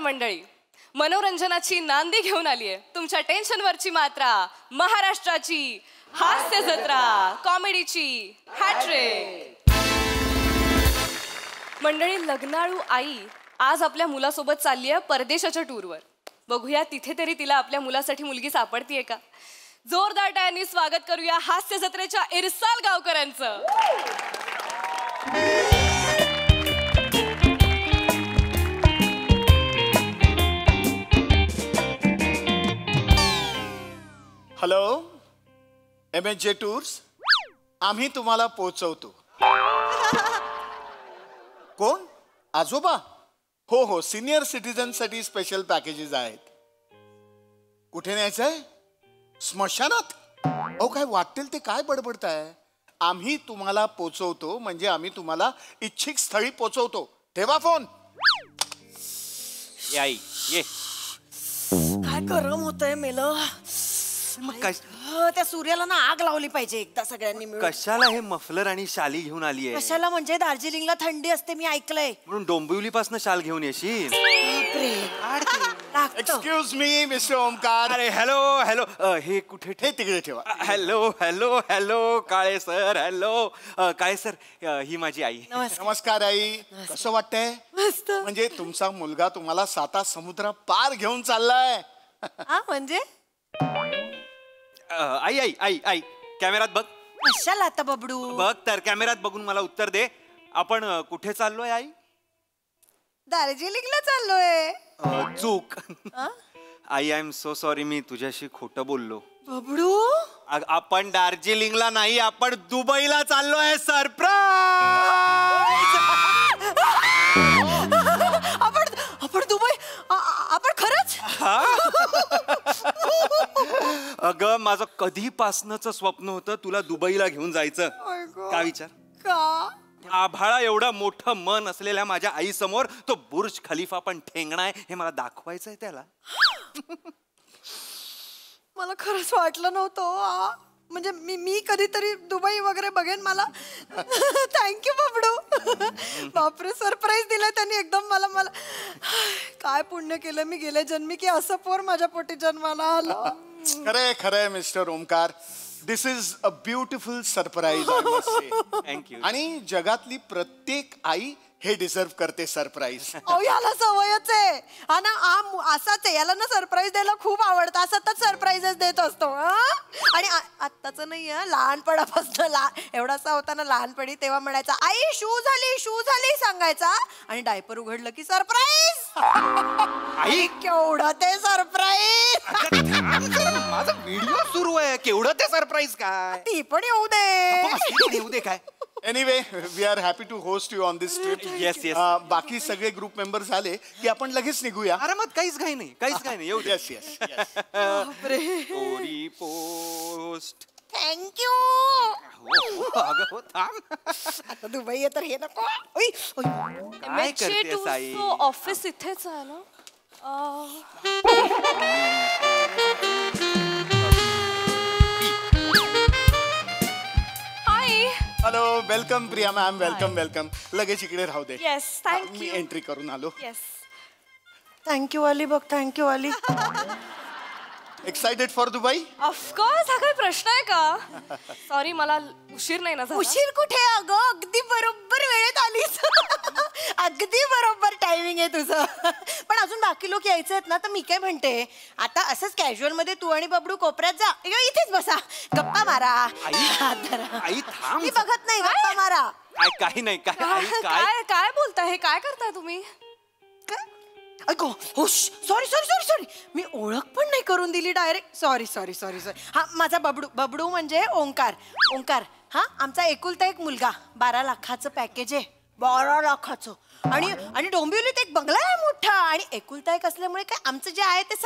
मंडळी, मनोरंजनाची नांदी घेऊन आली आहे तुमच्या टेन्शनवरची मात्रा, महाराष्ट्राची हास्य जत्रा, कॉमेडीची हॅट्रिक। मंडळी, लग्नाळू आई आज आपल्या मुलासोबत चालली आहे परदेशाच्या टूरवर। बघूया तिथे तरी तिला आपल्या मुलासाठी मुलगी सापडतीये का। जोरदार टाळ्यांनी स्वागत करूया हास्य जत्रेच्या इरसाल गावकरांचं। हॅलो, MSJ टूर्स, आम्ही तुम्हाला पोहोचवतो। कोण? आजोबा? हो हो, सिनियर सिटीजन साठी स्पेशल पॅकेजेस आहेत। कुठे न्यायचंय? स्मशानात? अहो काय वाटेल ते काय बडबडताय? आम्ही तुम्हाला पोहोचवतो म्हणजे आम्ही तुम्हाला इच्छित स्थळी पोहोचवतो। ठेवा फोन। आई ये। काय गरम होतंय मेलं। त्या सूर्याला ना आग लावली पाहिजे एकदा सगळ्यांनी मिळून। कशाला हे मफलर आणि शाली घेऊन आली आहे? कशाला म्हणजे दार्जिलिंगला थंडी असते मी ऐकलंय। म्हणून डोंबिवलीपासून शाल घेऊन येशील? Excuse me mister Omkar. अरे हॅलो हॅलो, हे कुठे? हे तिकडे ठेवा। हॅलो हॅलो हॅलो काळे सर, हॅलो काळे सर, ही माझी आई। नमस्कार आई, कसं वाटतंय? मस्त। म्हणजे तुमचा मुलगा तुम्हाला 7 समुद्र पार घेऊन चाललाय। म्हणजे आई आई आई आई कॅमेरात बघ। कशाला आता बबडू? बघ तर, कॅमेरात बघून मला उत्तर दे। आपण कुठे चाललोय आई? दार्जिलिंगला चाललोय। चूक। आई, आय एम सो सॉरी, मी तुझ्याशी खोटं बोललो। बबडू, आपण दार्जिलिंगला नाही, आपण दुबईला चाललोय। सरप्राईज! आपण दुबई? आपण खरंच? अगं, माझं कधीपासनच स्वप्न होतं तुला दुबईला घेऊन जायचं। का विचार? का? आभाळा एवढं मोठं मन असलेल्या माझ्या आई समोर तो बुर्ज खलिफा पण ठेंगणा आहे हे मला दाखवायचंय त्याला। मला खरंच वाटलं नव्हतं। म्हणजे मी कधीतरी दुबई वगैरे बघेन। मला थँक्यू बबडू। बापरे, सरप्राईज दिलं त्यांनी एकदम मला। मला काय पुण्य केलं मी गेल्या जन्मी की असं पोर माझ्या पोटी जन्माला आलं। खरंय खरंय mister Omkar, this is a beautiful surprise. Thank you. आणि जगातली प्रत्येक आई हे डिझर्व करते सरप्राईज। अहो, याला सवयच आहे। हा ना, असाच आहे, याला ना सरप्राईज द्यायला खूप आवडतं। सतत सरप्राईजेस देत असतो। आणि आत्ताच नाही, लहानपणापासून एवढासा होता ना लहानपणी, तेव्हा म्हणायचा आई शू झाली सांगायचा, आणि डायपर उघडलं की सरप्राईज। आई केवढं ते सरप्राईज। माझा व्हिडिओ सुरू आहे, केवढं ते सरप्राईज काय? ती पण येऊ दे। येऊ दे काय? Anyway, we are happy to host you on this trip. Yes yes. बाकी सगळे ग्रुप मेंबर झाले की आपण लगेच निघूया। आरामात, काहीच काही नाही, काहीच काही नाही। येऊ दे। Yes yes. Story post. Thank you. अगं हो, थांब। आता दुबई तर हे नको। काय करतेस आई? ऑफिस इथेच आहे ना? Hello, welcome Priya ma'am. Welcome welcome. लगेच इकडे राहू दे। Yes, thank me you. Entry करून आलो। येस, थँक्यू वाली बघ, थँक्यू वाली। Excited for Dubai? ऑफकोर्स। हा काही प्रश्न आहे का? सॉरी, मला उशीर नाही ना झाला? उशीर कुठे अगं, अगदी बरोबर वेळेत आलीस। अगदी बरोबर टायमिंग आहे तुझं। पण अजून बाकी लोक यायचे आहेत ना, तर मी काय म्हणते, आता असंच कॅज्युअल मध्ये तू आणि बबडू कोपऱ्यात जा, इथेच बसा, गप्पा मारा। आई थांब। मी बघत नाही, गप्पा मारा। काही नाही, काय काय काय बोलताय? हे काय करताय तुम्ही? सॉरी सॉरी सॉरी सॉरी, मी ओळख पण नाही करून दिली direct. Sorry sorry sorry sorry. हा माझा बबडू। बबडू म्हणजे ओंकार। ओंकार हा आमचा एकुलता एक मुलगा। 12 लाखाचं पॅकेज आहे, 12 लाखाचं। आणि डोंबिवलीत एक बंगला आहे मोठा। आणि एकुलता एक असल्यामुळे काय आमचं जे आहे ते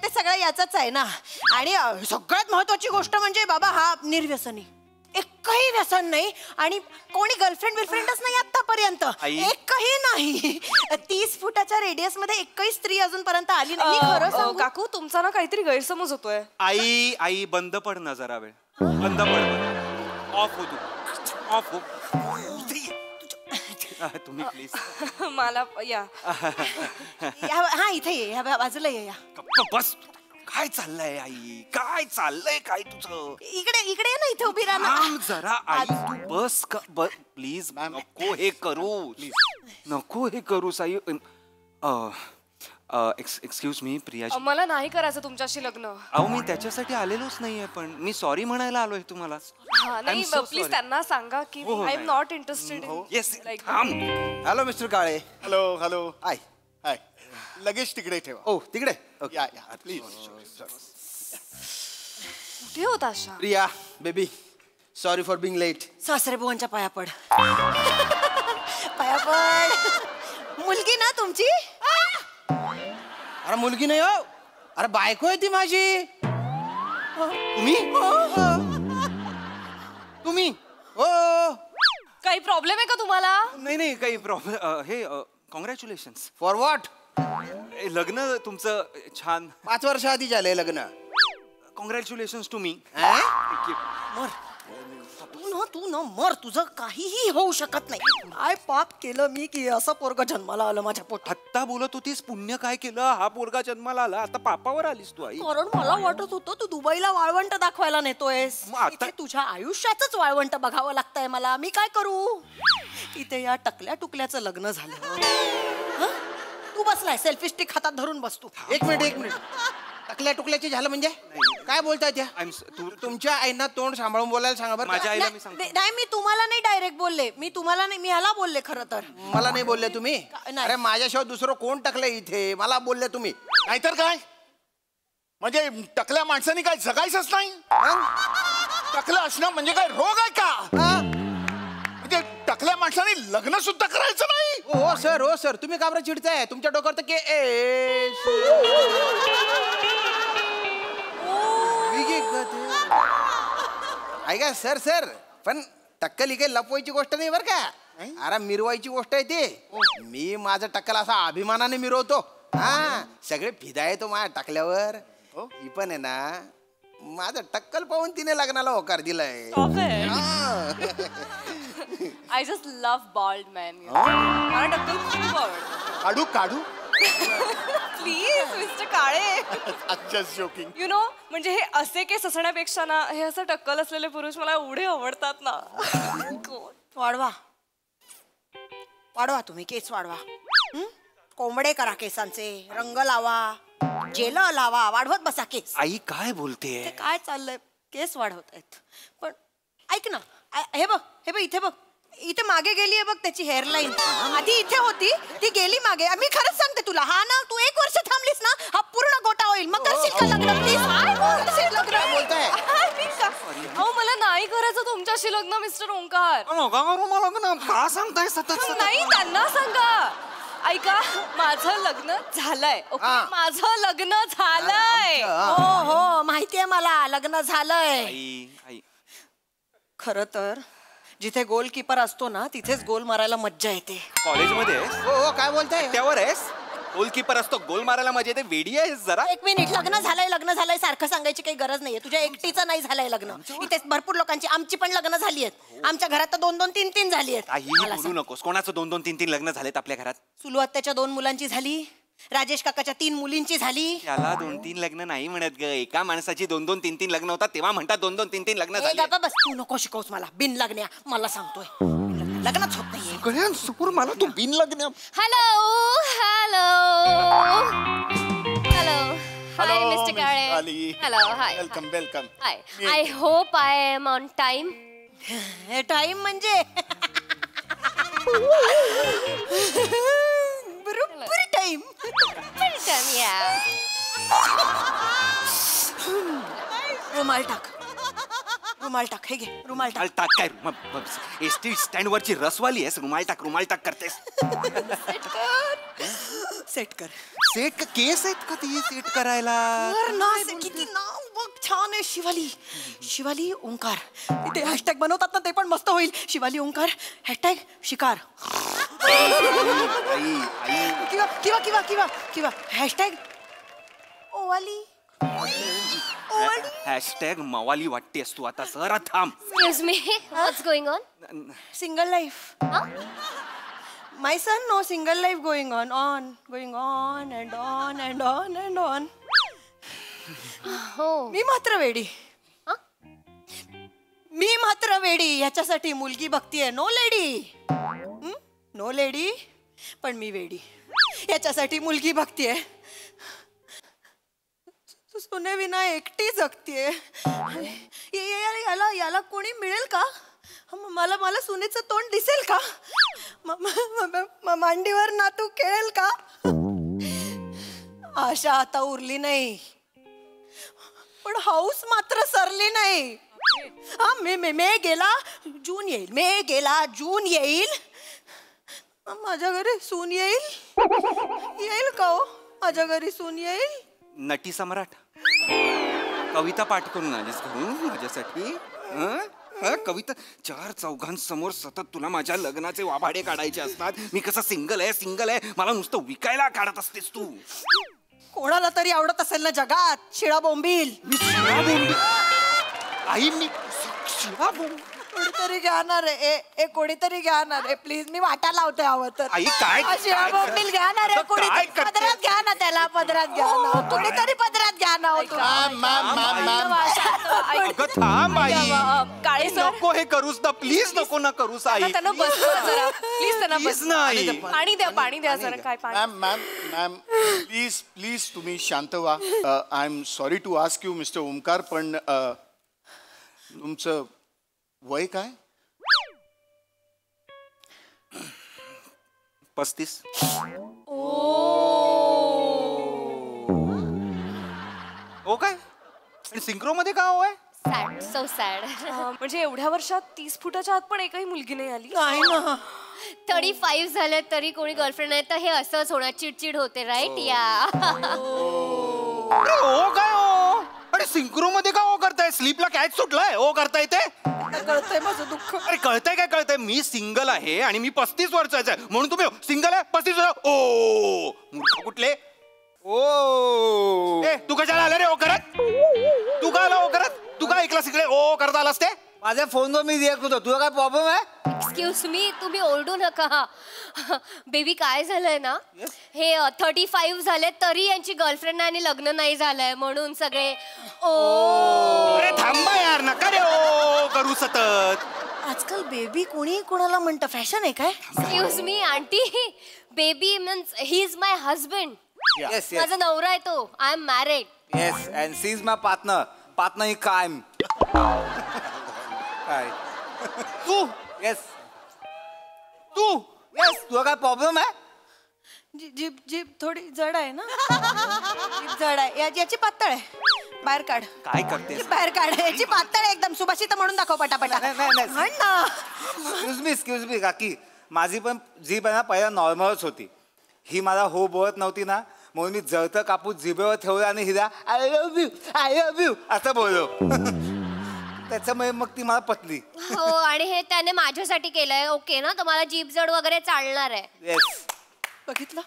सगळं याचाच आहे ना। आणि सगळ्यात महत्वाची गोष्ट म्हणजे बाबा हा निर्व्यसनी, एकही व्यसन नाही। आणि कोणी गर्लफ्रेंडच नाही आतापर्यंत, एकही नाही। 30 फुटाच्या रेडियस मध्ये एकही स्त्री अजूनपर्यंत आली नाही। खरं सांगू काकू, तुमचा ना काहीतरी गैरसमज होतोय। आई आई बंद पड ना जरा वेळ, बंद पड। ऑफ हो तू, ऑफ हो। तुम्ही प्लीज मला या हा इथे ये, ह्या बाजूला ये या. बस. काय चाललंय आई, काय चाललंय काय तुझं? इकडे इकडे ये ना, इथे उभी राहा ना. थांब जरा आई, तू बस प्लीज. नको हे करू, नको हे करू साई. Excuse me Priya. मला नाही करायचं तुमच्याशी लग्न. अहो मी त्याच्यासाठी आलेलोच नाहीये, पण मी सॉरी म्हणायला आलोय तुम्हाला. हा नाही प्लीज त्यांना सांगा की I am not interested in yes like. Hello mister Kale. Hello hello. Hi. Hi. लगेच तिकडे ठेवा. ओ तिकडे. या या प्लीज. कुठे होता Asha? Priya baby, sorry for being late. सासरे बुवांच्या पाया पड. पाया पड. मुलगी ना तुमची? अरे मुलगी नाही हो, अरे बायको आहे ती माझी. तुम्ही तुम्ही हो. काही प्रॉब्लेम आहे का तुम्हाला? नाही नाही काही प्रॉब्लेम. हे कॉंग्रॅच्युलेशन. For what? लग्न तुमचं छान. 5 वर्ष आधी झालंय लग्न. Congratulation to me. मर तू ना मर, तुझं काहीही होऊ शकत नाही. काय पाप केलं मी की असं पोरग जन्माला आलं माझ्या पोटात? आत्ता बोलत होतीस पुण्य काय केलं, हा पोरगा जन्माला आला, आता पापावर आलीस तू आई. कारण मला वाटत होतं तू दुबईला वाळवंट दाखवायला नेतोयस. मग आता- इथे तुझ्या आयुष्याचंच वाळवंट बघावं लागतंय मला. मी काय करू? इथे या टकल्या टुकल्याचं लग्न झालं. हं? तू बसलाय सेल्फी स्टिक हातात धरून बसतो. एक मिनिट. टकल्या टुकल्याची झालं म्हणजे काय बोलताय त्या? तुमच्या आईना तोंड सांभाळून बोलायला सांगा बरं. माझ्या आईला मी नाही सांगतो. नाही, मी तुम्हाला नाही डायरेक्ट बोलले. मी तुम्हाला नाही, मी ह्याला बोलले खरं तर. मला नाही बोलले तुम्ही? नाही. अरे माझ्याशिवाय दुसरं कोण टकलंय इथे? मला बोलले तुम्ही. नाहीतर काय म्हणजे टकल्या माणसाने काय जगायचंच नाही? टकलं असणं म्हणजे काय रोग आहे का? म्हणजे टकल्या माणसाने लग्न सुद्धा करायचं नाही? हो सर तुम्ही का बरं चिडताय? तुमच्या डोक्यावर तर ऐका सर पण टक्कल ही काही लपवायची गोष्ट नाही बरं का. अरे मिरवायची गोष्ट आहे ती. मी माझं टक्कल असा अभिमानाने मिरवतो. हा सगळे फिदा येतो माझ्या टाकल्यावर. ही पण आहे ना माझं टक्कल पाहून तिने लग्नाला होकार दिलाय. I just love bald man. मला टक्कल खूप आवडतं. काढू काढू. Please mister Kale. Just joking. You know म्हणजे हे असे केस असण्यापेक्षा ना हे असं टक्कल असलेले पुरुष मला एवढे आवडतात ना. वाढवा तुम्ही केस वाढवा. कोंबडे करा केसांचे, रंग लावा, जेल लावा, वाढवत बसा केस. आई काय बोलते? ते काय चाललंय? केस वाढवत आहेत. पण ऐक ना, हे बघ इथे बघ, इथे मागे गेली बघ त्याची हेअरलाईन. आधी इथे होती, ती गेली मागे. मी खरंच सांगते तुला, हा ना तू 1 वर्ष थांबलीस ना हा पूर्ण गोटा होईल. मग करशील का लग्न? प्लीज बोलताय? अहो मला नाही करायचं तुमच्याशी लग्न मिस्टर ओंकार. का सांगताय सतत? नाही त्यांना सांगा. ऐका माझं लग्न झालंय. ओके माझं लग्न झालंय. हो माहितीये मला लग्न झालंय. आई खर तर जिथे गोलकीपर असतो ना तिथेच गोल मारायला मज्जा येते. कॉलेजमध्ये हो काय बोलताय? त्यावर आहेस गोलकीपर असतो, गोल मारायला मजा येते. वेडी आहेस जरा. 1 मिनिट. लग्न झालंय सारखं सांगायची काही गरज नाहीये. तुझ्या एकटीचं नाही झालंय लग्न. इथे भरपूर लोकांची, आमची पण लग्न झाली आहेत. आमच्या घरात तर 2-2, 3-3 झाली आहेत. काही बोलू नकोस. कोणाचं 2-2, 3-3 लग्न झालेत आपल्या घरात? सुलू आत्याच्या 2 मुलांची झाली, राजेश काकाच्या 3 मुलींची झाली. त्याला 2-3 लग्न नाही म्हणत ग. एका माणसाची 2-2, 3-3 लग्न होतात तेव्हा म्हणतात 2-2, 3-3 लग्न झाले. बस तू नको शिकवस मला. बिन लग्न्या मला सांगतोय लग्नच होत नाहीये. सगळ्यांसमोर मला तू बिन लग्न. Hello hi mister Kale. Hello hi. Welcome. Hi. I hope I am on time. Time म्हणजे बरोबर टाइम. रुमाल टाक हे घे. रुमाल टाक. टाक काय एसटी स्टँड वरची रसवाली आहेस? रुमाल टाक करतेस. सेट कर. सेट केस आहेत का ते सेट करायला? किती नाव बघ छान आहे. शिवाली ओंकार. ते हॅशटॅग बनवतात ना ते पण मस्त होईल. शिवाली ओंकार हॅशटॅग शिकार. किंवा हॅशटॅग ओवाली. हॅशटॅग मवाली वाटतेस तू आता. सर थांब. Excuse me what's going on? Single life. My son no single life going on going on and on and on and on. हो मी मात्र वेडी. मी मात्र वेडी ह्याच्यासाठी मुलगी बघतीये. No lady. नो लेडी पण मी वेडी याच्यासाठी मुलगी बघतीये. सोने विना एकटी जगतीये. याला याला कोणी मिळेल का? मला मला सुनेचं तोंड दिसेल का? मांडीवर नातू खेळेल का? आशा आता उरली नाही पण हाऊस मात्र सरली नाही. हा मे गेला जून येईल. मे गेला जून येईल. माझ्या घरी सून येईल. येईल का हो? माझ्या घरी सून येईल. नटी सम्राट कविता पाठ करून आलीस घरून माझ्यासाठी. हं? हं? कविता 4 चौघांसमोर सतत तुला माझ्या लग्नाचे वाभाडे काढायचे असतात. मी कसं सिंगल आहे मला नुसतं विकायला काढत असतेस तू. कोणाला तरी आवडत असेल ना जगात शिळा बोंबील. आई मी शिळा बोंबील. कोणीतरी घ्या ना रे. कोणीतरी घ्या ना रे प्लीज. मी वाटा लावते हवं तर. आई काय शिळा बोंबील घ्या ना रे. काय कोणीतरी करते? पदरात घ्या ना त्याला. पदरात घ्या ना. कोणीतरी पदरात घ्या ना हो मॅम मॅम मॅम मॅम अगं थांब आई. काळे सर नको हे करूस ना प्लीज. नको ना करूस आई. त्यांना बसवा जरा प्लीज. त्यांना Please बस ना आई. पाणी द्या जरा. काय पाणी. Ma'am ma'am ma'am please please तुम्ही शांत व्हा. I am sorry to ask you mister Omkar पण तुमचं वय काय? 35. हो काय सिंक्रो मध्ये का हो आहे? Sad so sad. म्हणजे एवढ्या वर्षात 30 फुटाच्या आत पण एकही मुलगी नाही आली. नाही ना. 35 झाले तरी कोणी गर्लफ्रेंड नाही तर हे असंच होणार. चिडचिड होते राईट. या अरे हो काय हो? अरे सिंक्रो मध्ये का हो करताय? स्लीपला कॅच सुटलाय हो करता येते? कळतंय माझं दुःख. अरे कळतंय काय कळतंय? मी सिंगल आहे आणि मी 35 वर्षाचा आहे म्हणून तुम्ही सिंगल आहे 35 वर्ष. ओ मूर्ख कुठले. ओ ए तू कशाला आला रे ओ करत? तू का आला ओ करत? तू का ऐकला सिकडे ओ करता आलास ते? माझ्या फोनवर मी रिॲक्ट होतो. तुला काय प्रॉब्लेम आहे? एक्सक्यूज मी तुम्ही ओरडू नका. बेबी काय झालंय ना हे 35 झाले तरी यांची गर्लफ्रेंड आणि लग्न नाही झालंय म्हणून सगळे ओ. अरे थांबा यार नका रे ओ करू सतत. आजकाल बेबी कोणी कोणाला म्हणतं. फॅशन आहे काय? Excuse me aunty. Baby means he is my husband. Yes माझा नवरा आहे तो. I am married. Yes and she is my partner. Partner ही कायम. काय तू येस तू येस तुला काय प्रॉब्लेम आहे? जीभ जीभ थोडी जड आहे ना. जीभ जड आहे. याची पातळ आहे. बाहेर काढ. काय करतेस? बाहेर काढ. याची पातळ आहे एकदम. सुभाषित म्हणून दाखव पटापटा. नाही. म्हण ना. एक्सक्यूज मी काकी. माझी पण जीभ आहे ना पहिला नॉर्मलच होती. ही मला हो बोलत नव्हती ना म्हणून मी जळतं कापूस जिभेवर ठेवलं आणि हिला आय लव्ह यू असं बोललो. त्याच्यामुळे मग ती मला पटली. हो आणि हे त्याने माझ्यासाठी केलंय. ओके ना तुम्हाला जीभ जड वगैरे चालणार आहे. येस बघितलं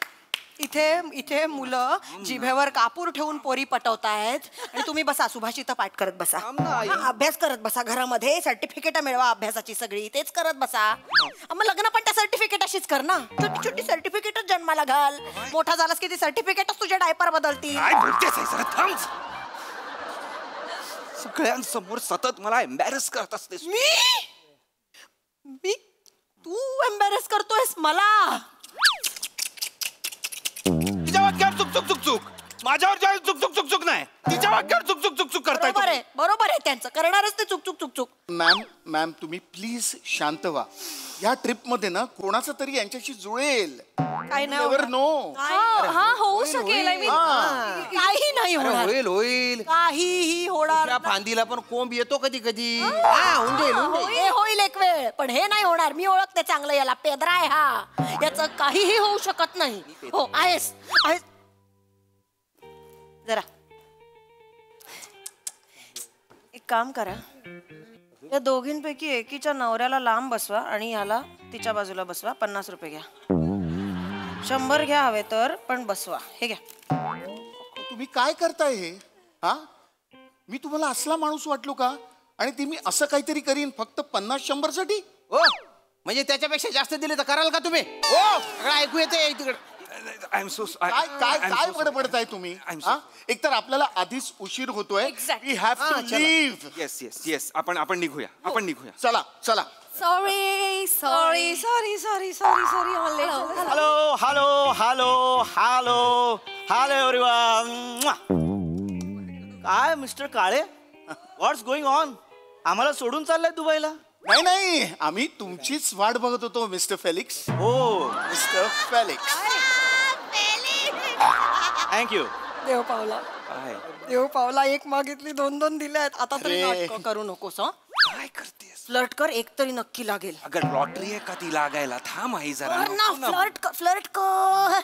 इथे मुलं जिभेवर कापूर ठेवून पोरी पटवतायत आणि तुम्ही बसा सुभाषित पाठ करत बसा. हा, अभ्यास करत बसा घरामध्ये. सर्टिफिकेट मिळवा अभ्यासाची सगळी. तेच करत बसा. मग लग्न पण त्या सर्टिफिकेट अशीच कर ना. छोटी छोटी सर्टिफिकेटच जन्माला घाल. मोठा झालास की ती सर्टिफिकेटच तुझ्या डायपर बदलती. काय बोलतेस आई जरा थांब. सगळ्यांसमोर सतत मला एम्बॅरेस करत असतेस. मी तू एम्बॅरेस करतोयस मला. तिच्या वाक्यावर चुक चुक चुक चुक. माझ्यावर ज्या चुक चुक चुक चुक नाही तिच्या वाक्यावर चुक चुक चुक चुक करताय तुम्ही. बरोबर आहे त्यांचं. करणारच ते चुक चुक चुक चुक. मॅम तुम्ही प्लीज शांत व्हा. या ट्रिप मध्ये ना कोणाचं तरी यांच्याशी जुळेल. काय नाही नेव्हर होणार. नो. हा होऊ शकेल. I mean, काही नाही होणार. होईल काहीही होणार त्या फांदीला पण कोंब येतो कधी कधी. होऊन जाईल हे होईल एक वेळ पण हे नाही होणार. मी ओळखते चांगलं याला. पेदरा आहे हा. याचं काहीही होऊ शकत नाही. हो आहेस जरा एक काम करा. या दोघींपैकी एकीच्या नवऱ्याला लांब बसवा आणि याला तिच्या बाजूला बसवा. 50 रुपये घ्या. 100 घ्या हवे तर पण बसवा. हे घ्या. तुम्ही काय करताय हे? हा मी तुम्हाला असला माणूस वाटलो का? आणि ती मी असं काहीतरी करीन फक्त 50-100 साठी? हो म्हणजे त्याच्यापेक्षा जास्त दिले तर कराल का तुम्ही हो सगळं ऐकू येते तिकडे. आय एम सो काय काय काय बडबडताय तुम्ही हा? एकतर आपल्याला आधीच उशीर होतोय. Exactly. We have to leave. Yes yes yes आपण निघूया. चला चला. Sorry sorry sorry sorry sorry sorry hello hello hello hello hello everyone. काय mister Kale, what's going on? आम्हाला सोडून चाललंय दुबईला? नाही नाही, आम्ही तुमचीच वाट बघत होतो मिस्टर फेलिक्स. हो, मिस्टर फेलिक्स. थँक्यू. देव पावला काय देव पावला. एक मागितली 2 दिल्या आहेत. आता तरी अरे. नाटकं करू नकोस हं. काय करतेस? फ्लर्ट कर, एक तरी नक्की लागेल. अगं लॉटरी आहे का ती लागायला? थांब आई जरा. फ्लर्ट कर.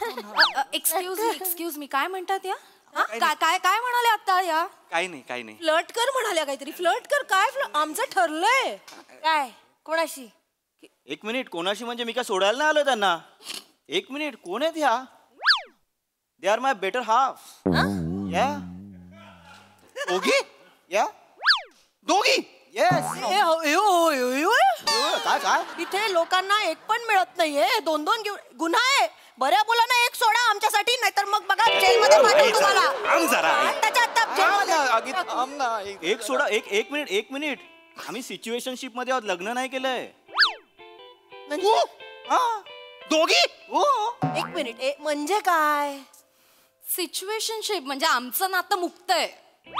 एक्सक्यूज मी काय म्हणतात या काय काय काय म्हणाले आता या? काही नाही. फ्लर्ट कर म्हणाल्या काहीतरी. फ्लर्ट कर काय आमचं ठरलंय. काय कोणाशी? 1 मिनिट, कोणाशी म्हणजे मी काय सोडायला नाही आलो त्यांना. 1 मिनिट, कोण आहेत ह्या? They are my better half. या दोघी या दोघी येस. काय काय इथे लोकांना एक पण मिळत नाहीये. 2 घेऊन गुन्हा आहे. बऱ्या बोलांना एक सोडा आमच्यासाठी, नाहीतर मग बघा जेलमध्ये पाठवू तुम्हाला. थांब जरा आई. आत्ताच्या आत्ता जेलमध्ये. एक सोडा. एक मिनिट. आम्ही सिच्युएशनशिप मध्ये आहोत, लग्न नाही केलंय. दोघी हो. 1 मिनिट म्हणजे काय? सिच्युएशनशिप म्हणजे आमचं नातं मुक्त आहे.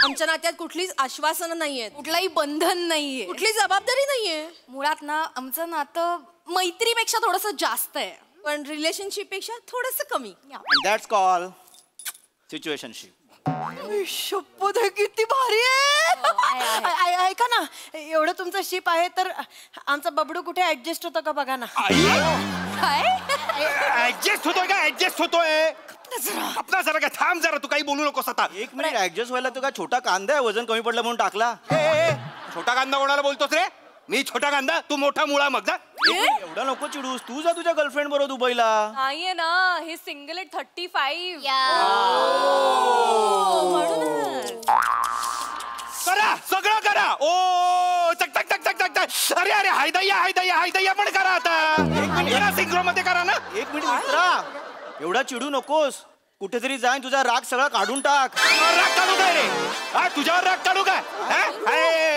आमच्या नात्यात कुठलीच आश्वासनं नाहीयेत, कुठलाही बंधन नाहीये. कुठली जबाबदारी नाहीये. मुळात ना आमचं नातं मैत्रीपेक्षा थोडस जास्त आहे. पण रिलेशनशिप पेक्षा थोडस कमी. That's call situationship. शपथ आहे, किती भारी आहे. ऐका ना, एवढं तुमचं शिप आहे तर आमचा बबडू कुठे ऍडजस्ट होतो का बघा ना. ऍडजस्ट होतोय का? ऍडजस्ट होतोय. आपला जरा काय थांब जरा, तू काही बोलू नकोस आता. 1 मिनिट, ऍडजस्ट व्हायला तो काय छोटा कांदा आहे? वजन कमी पडलं म्हणून टाकला. छोटा कांदा कोणाला बोलतोस रे? मी छोटा कांदा, तू मोठा मुळा. मग जा. एवढा नको चिडूस. तू जा तुझ्या गर्लफ्रेंड बरोबर दुबईला. नाहीये ना, हे सिंगल एट 35. करा सगळं करा. ओ चक चक चक चक चक चक. अरे अरे हायदय्या पण करा आता. सिंक्रो मध्ये करा ना. 1 मिनिट मित्रा, एवढा चिडू नकोस. कुठेतरी जाईन तुझा राग सगळा काढून टाक. राग काढू काय रे? हा तुझ्यावर राग काढू काय?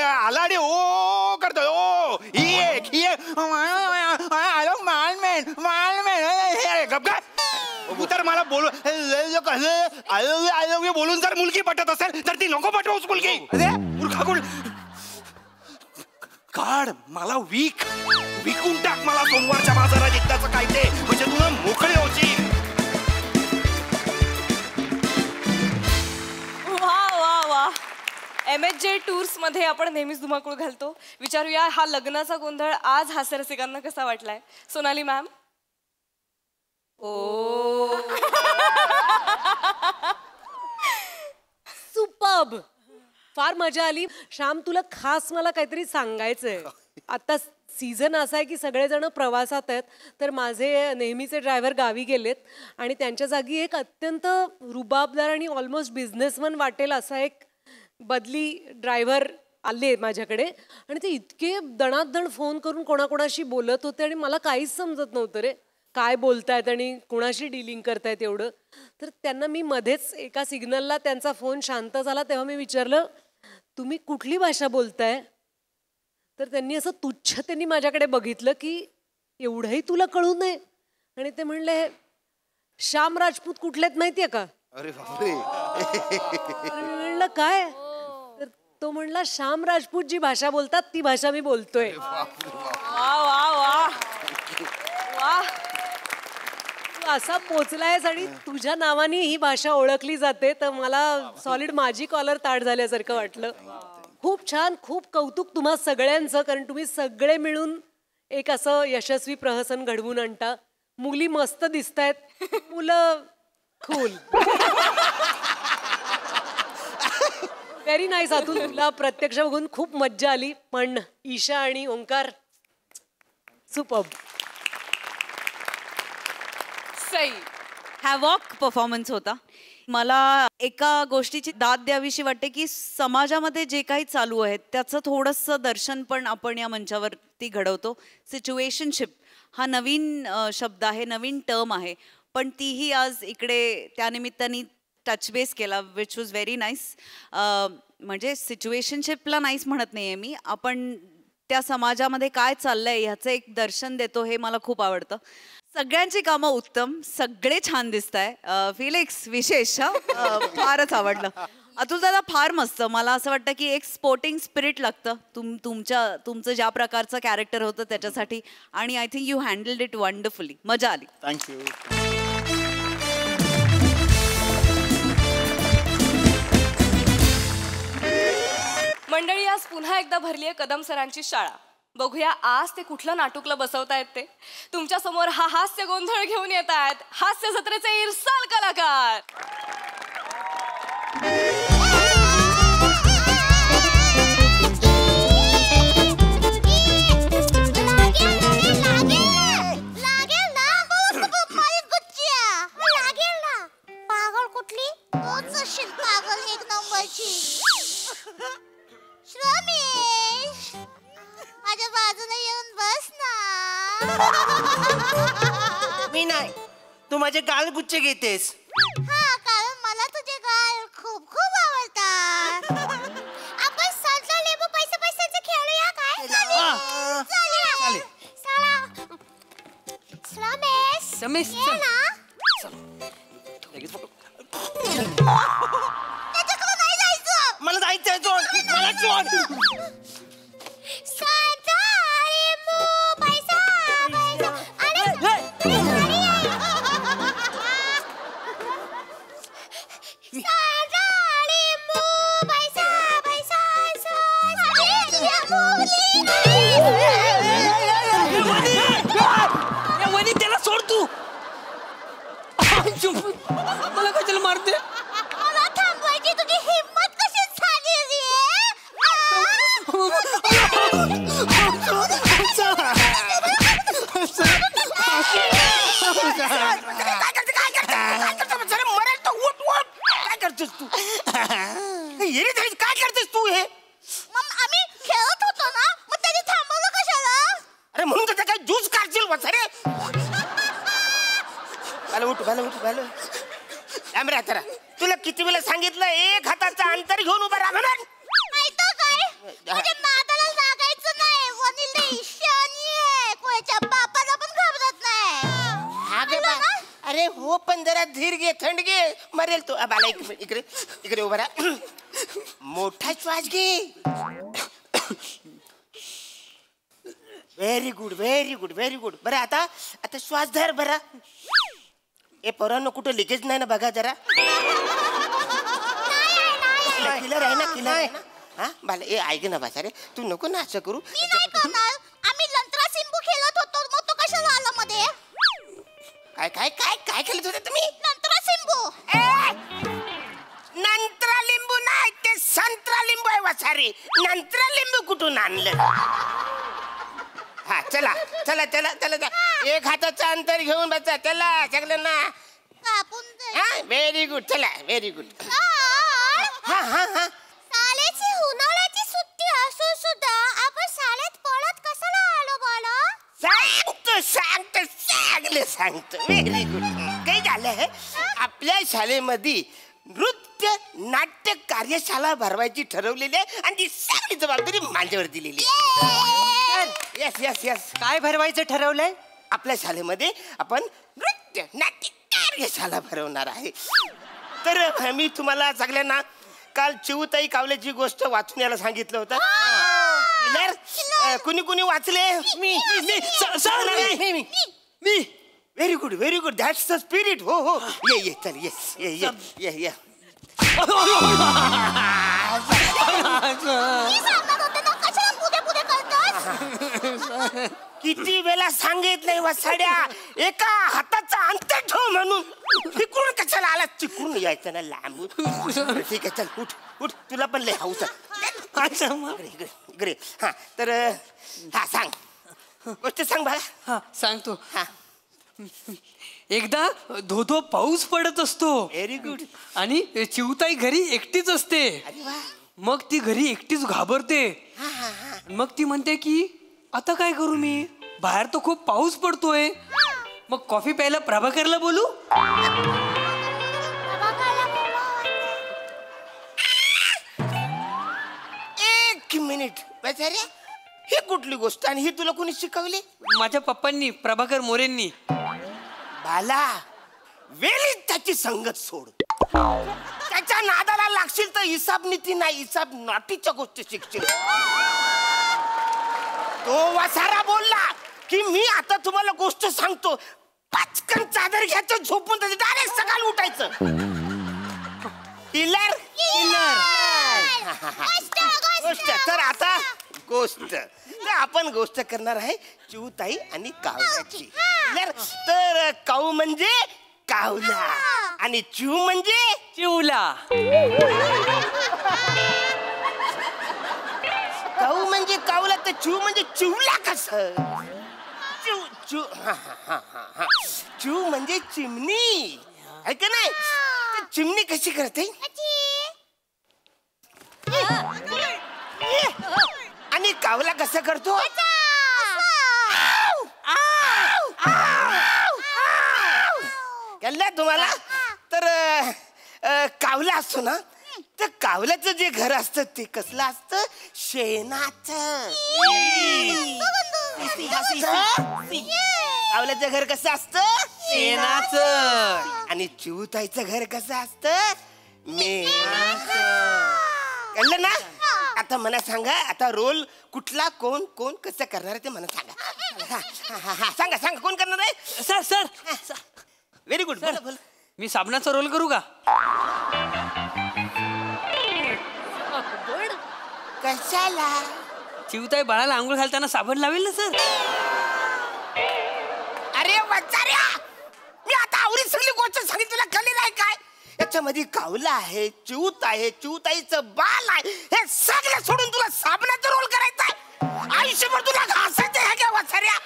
आला रे ओ करतोय. ओ ही गप काय? तू तर मला बोलू बोलून जर मुलगी पटत असेल तर ती नको पटवूस मुलगी. मूर्खा कोण? काढ मला विकून टाक मला सोमवारच्या बाजारात एकदाच काय ते, म्हणजे तुला मोकळे होशील. वा MHJ टूर्स मध्ये आपण नेहमीच धुमाकूळ घालतो. विचारूया हा लग्नाचा गोंधळ आज हास्यरसिकांना कसा वाटलाय? सोनाली मॅम. सुपर्ब. फार मजा आली. श्याम, तुला खास मला काहीतरी सांगायचंय. आता सीझन असा आहे की सगळेजण प्रवासात आहेत, तर माझे नेहमीचे ड्रायव्हर गावी गेलेत आणि त्यांच्या जागी एक अत्यंत रुबाबदार आणि ऑलमोस्ट बिझनेसमन वाटेल असा एक बदली ड्रायव्हर आले माझ्याकडे. आणि ते इतके दणादण फोन करून कोणाकोणाशी बोलत होते आणि मला काहीच समजत नव्हतं रे, काय बोलतायत आणि कोणाशी डीलिंग करतायत एवढं. तर त्यांना मी मध्येच एका सिग्नलला त्यांचा फोन शांत झाला तेव्हा मी विचारलं, तुम्ही कुठली भाषा बोलताय? तर त्यांनी असं तुच्छतेने माझ्याकडे बघितलं की एवढंही तुला कळू नये. आणि ते म्हणले, श्याम राजपूत कुठलेत माहितीये का? अरे बापरे. मी म्हणलं काय? तर तो म्हणला, श्याम राजपूत जी भाषा बोलतात ती भाषा मी बोलतोय. तू असा पोचलायस आणि तुझ्या नावाने ही भाषा ओळखली जाते, तर मला सॉलिड माझी कॉलर ताट झाल्यासारखं वाटलं. खूप छान, खूप कौतुक तुम्हा सगळ्यांचं, कारण तुम्ही सगळे मिळून एक असं यशस्वी प्रहसन घडवून आणता. मुली मस्त दिसतायत, मुलं खूल. Very nice. अतुल, तुला प्रत्यक्ष बघून खूप मज्जा आली, पण ईशा आणि Omkar superb. Sai. Havoc performance होता. मला एका गोष्टीची दाद द्यावीशी वाटते की समाजामध्ये जे काही चालू आहे त्याचं थोडंसं दर्शन पण आपण या मंचावरती घडवतो. सिच्युएशनशिप हा नवीन शब्द आहे, नवीन टर्म आहे, पण तीही आज इकडे त्यानिमित्ताने टच बेस केला, विच वॉज व्हेरी नाईस. म्हणजे सिच्युएशनशिपला नाहीच म्हणत नाहीये मी, आपण त्या समाजामध्ये काय चाललंय ह्याचं एक दर्शन देतो, हे मला खूप आवडतं. सगळ्यांची कामं उत्तम, सगळे छान दिसताय. फिलिक्स विशेष, फारच आवडलं. अतुल दादा फार मस्त. मला असं वाटतं की एक स्पोर्टिंग स्पिरिट लागतं तुमचं ज्या प्रकारचं कॅरेक्टर होतं त्याच्यासाठी, आणि I think you handheld it wonderfully. मजा आली. थँक्यू. मंडळी, आज पुन्हा एकदा भरली आहे कदम सरांची शाळा. बघूया आज ते कुठलं नाटुकलं बसवतायत ते. तुमच्या समोर हा हास्य गोंधळ घेऊन येत आहेत हास्य जत्रेचे इरसाल कलाकार. पागल कुठली? तोच असेल पागल एक नंबरची. श्रमेश, माझ्या बाजूला येऊन बस ना. मी नाही, तू माझे गाल गुच्छ घेतेस. हा, कारण मला तुझे गाल खूप खूप आवडतात. आपण संत्रा लिंबू पैसे खेळूया काय? चालेल. श्रमेश, ये ना. त्याच्याकडे नाही जायचं. मला जायचंय. सोड मला, सोड. संत्रा लिंबू पैसा त्याला सोड तू. मला कशाला मारते? मला थांबवायची तुझी हिम्मत कशी झाली काय करतेस तू? काय करतेस तू? हे आम्ही खेळत होतो ना, मग त्याने थांबवलं कशाला? अरे म्हणून त्याचा काय ज्यूस काढशील वसारे? उठ. तुला किती वेळा सांगितलं एक हाताचं अंतर घेऊन उभा राहा म्हणून? माहितं काय, माझ्या नादाला लागायचं नाही. वनील ईशानी आहे, कोणाच्या बापाला पण घाबरत नाही. अरे हो, पण जरा धीर घे, थंड घे, मरेल तू. बाला इकडे उभा राहा. मोठा श्वास घे. Very good. बरं आता श्वास धर बरा. ए पोरांनो, कुठं लिकेज नाही ना बघा जरा. किलर आहे ना. हा बाला, ए ऐक ना बसा रे, तू नको ना असं करू. मी नाही करणार. आम्ही लंत्रा सिंबू खेळत होतो, मग तो कशाला आला मध्ये? काय खेळत होते तुम्ही? लंत्रा सिंबू. नंत्रा लिंबू नाही, ते संत्रा लिंबू आहे वसारे. नंत्रा लिंबू कुठून आणलं? हा चला. एक हाताचं अंतर घेऊन बसा. चला सगळ्यांना. कापून दे. Very good. चला, व्हेरी गुड. हा. शाळेची उन्हाळ्याची सुट्टी असून सुद्धा आपण शाळेत पळत कशाला आलो बोलो? सांगतो. Very good. काही झालं, आपल्या शाळेमध्ये नृत्य नाट्य कार्यशाळा भरवायची ठरवलेली आहे आणि ती सगळी जबाबदारी माझ्यावर दिलेली आहे. येस. काय भरवायचं ठरवलंय? आपल्या शाळेमध्ये आपण नृत्य नाट्य कार्यशाळा भरवणार आहे. तर मी तुम्हाला सगळ्यांना काल चिऊताई कावल्याची गोष्ट वाचून यायला सांगितलं होतं. कुणी वाचले? मी. Very good. That's the spirit. हो. ये चल. ये. किती वेळा सांगितलंय वसाड्या, एका हाताचा अंतर ठेव म्हणून. तिकडून कशाला आला? तिकडून यायचं ना लांब. ठीक आहे, चल उठ. तुला पण लय हाऊस. इकडे. हा तर सांग गोष्ट, सांग बाळा. हा सांगतो. एकदा धोधो पाऊस पडत असतो. Very good. आणि चिवताई घरी एकटीच असते. मग ती घरी एकटीच घाबरते. मग ती म्हणते की आता काय करू मी? बाहेर तो खूप पाऊस पडतोय. मग कॉफी प्यायला प्रभाकरला बोलू? एक मिनिट बेचारे, ही कुठली गोष्ट आणि ही तुला कोणी शिकवली? माझ्या पप्पांनी, प्रभाकर मोरेंनी. बाला, वेळी त्याची संगत सोड. त्याच्या नादाला लागशील तर हिसाब नीती नाही, हिसाब नाटीच्या गोष्टी शिकशील. तो वसारा बोलला की मी आता तुम्हाला गोष्ट सांगतो, पटकन चादर घ्यायचं, झोपून त्याचं डायरेक्ट सकाळी उठायचं. किलर गोष्ट. तर आता गोष्ट, तर आपण गोष्ट करणार आहे चिऊताई आणि कावल्याची. तर काऊ म्हणजे कावला आणि चिऊ म्हणजे चिवला. काऊ म्हणजे कावला तर चिऊ म्हणजे चिवला कसं? चिऊ म्हणजे चिमणी आहे का नाही? चिमणी कशी करते आणि कावला कसं करतो? कळलं तुम्हाला? तर कावला असतो ना, तर कावल्याचं जे घर असतं ते कसलं असतं? शेणाचं. कावल्याचं घर कसं असतं? शेणाचं. आणि चिऊताईचं घर कसं असतं? मेणाचं. कळलं ना? आता मला सांगा, आता रोल कुठला, कोण कोण कसं करणार आहे ते मला सांगा. सांगा सांगा, कोण करणार आहे? Sir sir very good. मी साबणाचा रोल करू का? कशाला? चिवताई बाळाला आंघोळ घालताना साबण लावेल ना सर. अरे वचाऱ्या, मी आता आवडी सगळी गोष्ट सांगितली, तुला कळली नाही काय? याच्यामध्ये कावला आहे, चिऊत आहे, चिऊताईचं बाल आहे, हे सगळं सोडून तुला साबणाचा रोल करायचा आहे? आयुष्यभर तुला घासायचं आहे का वचाऱ्या?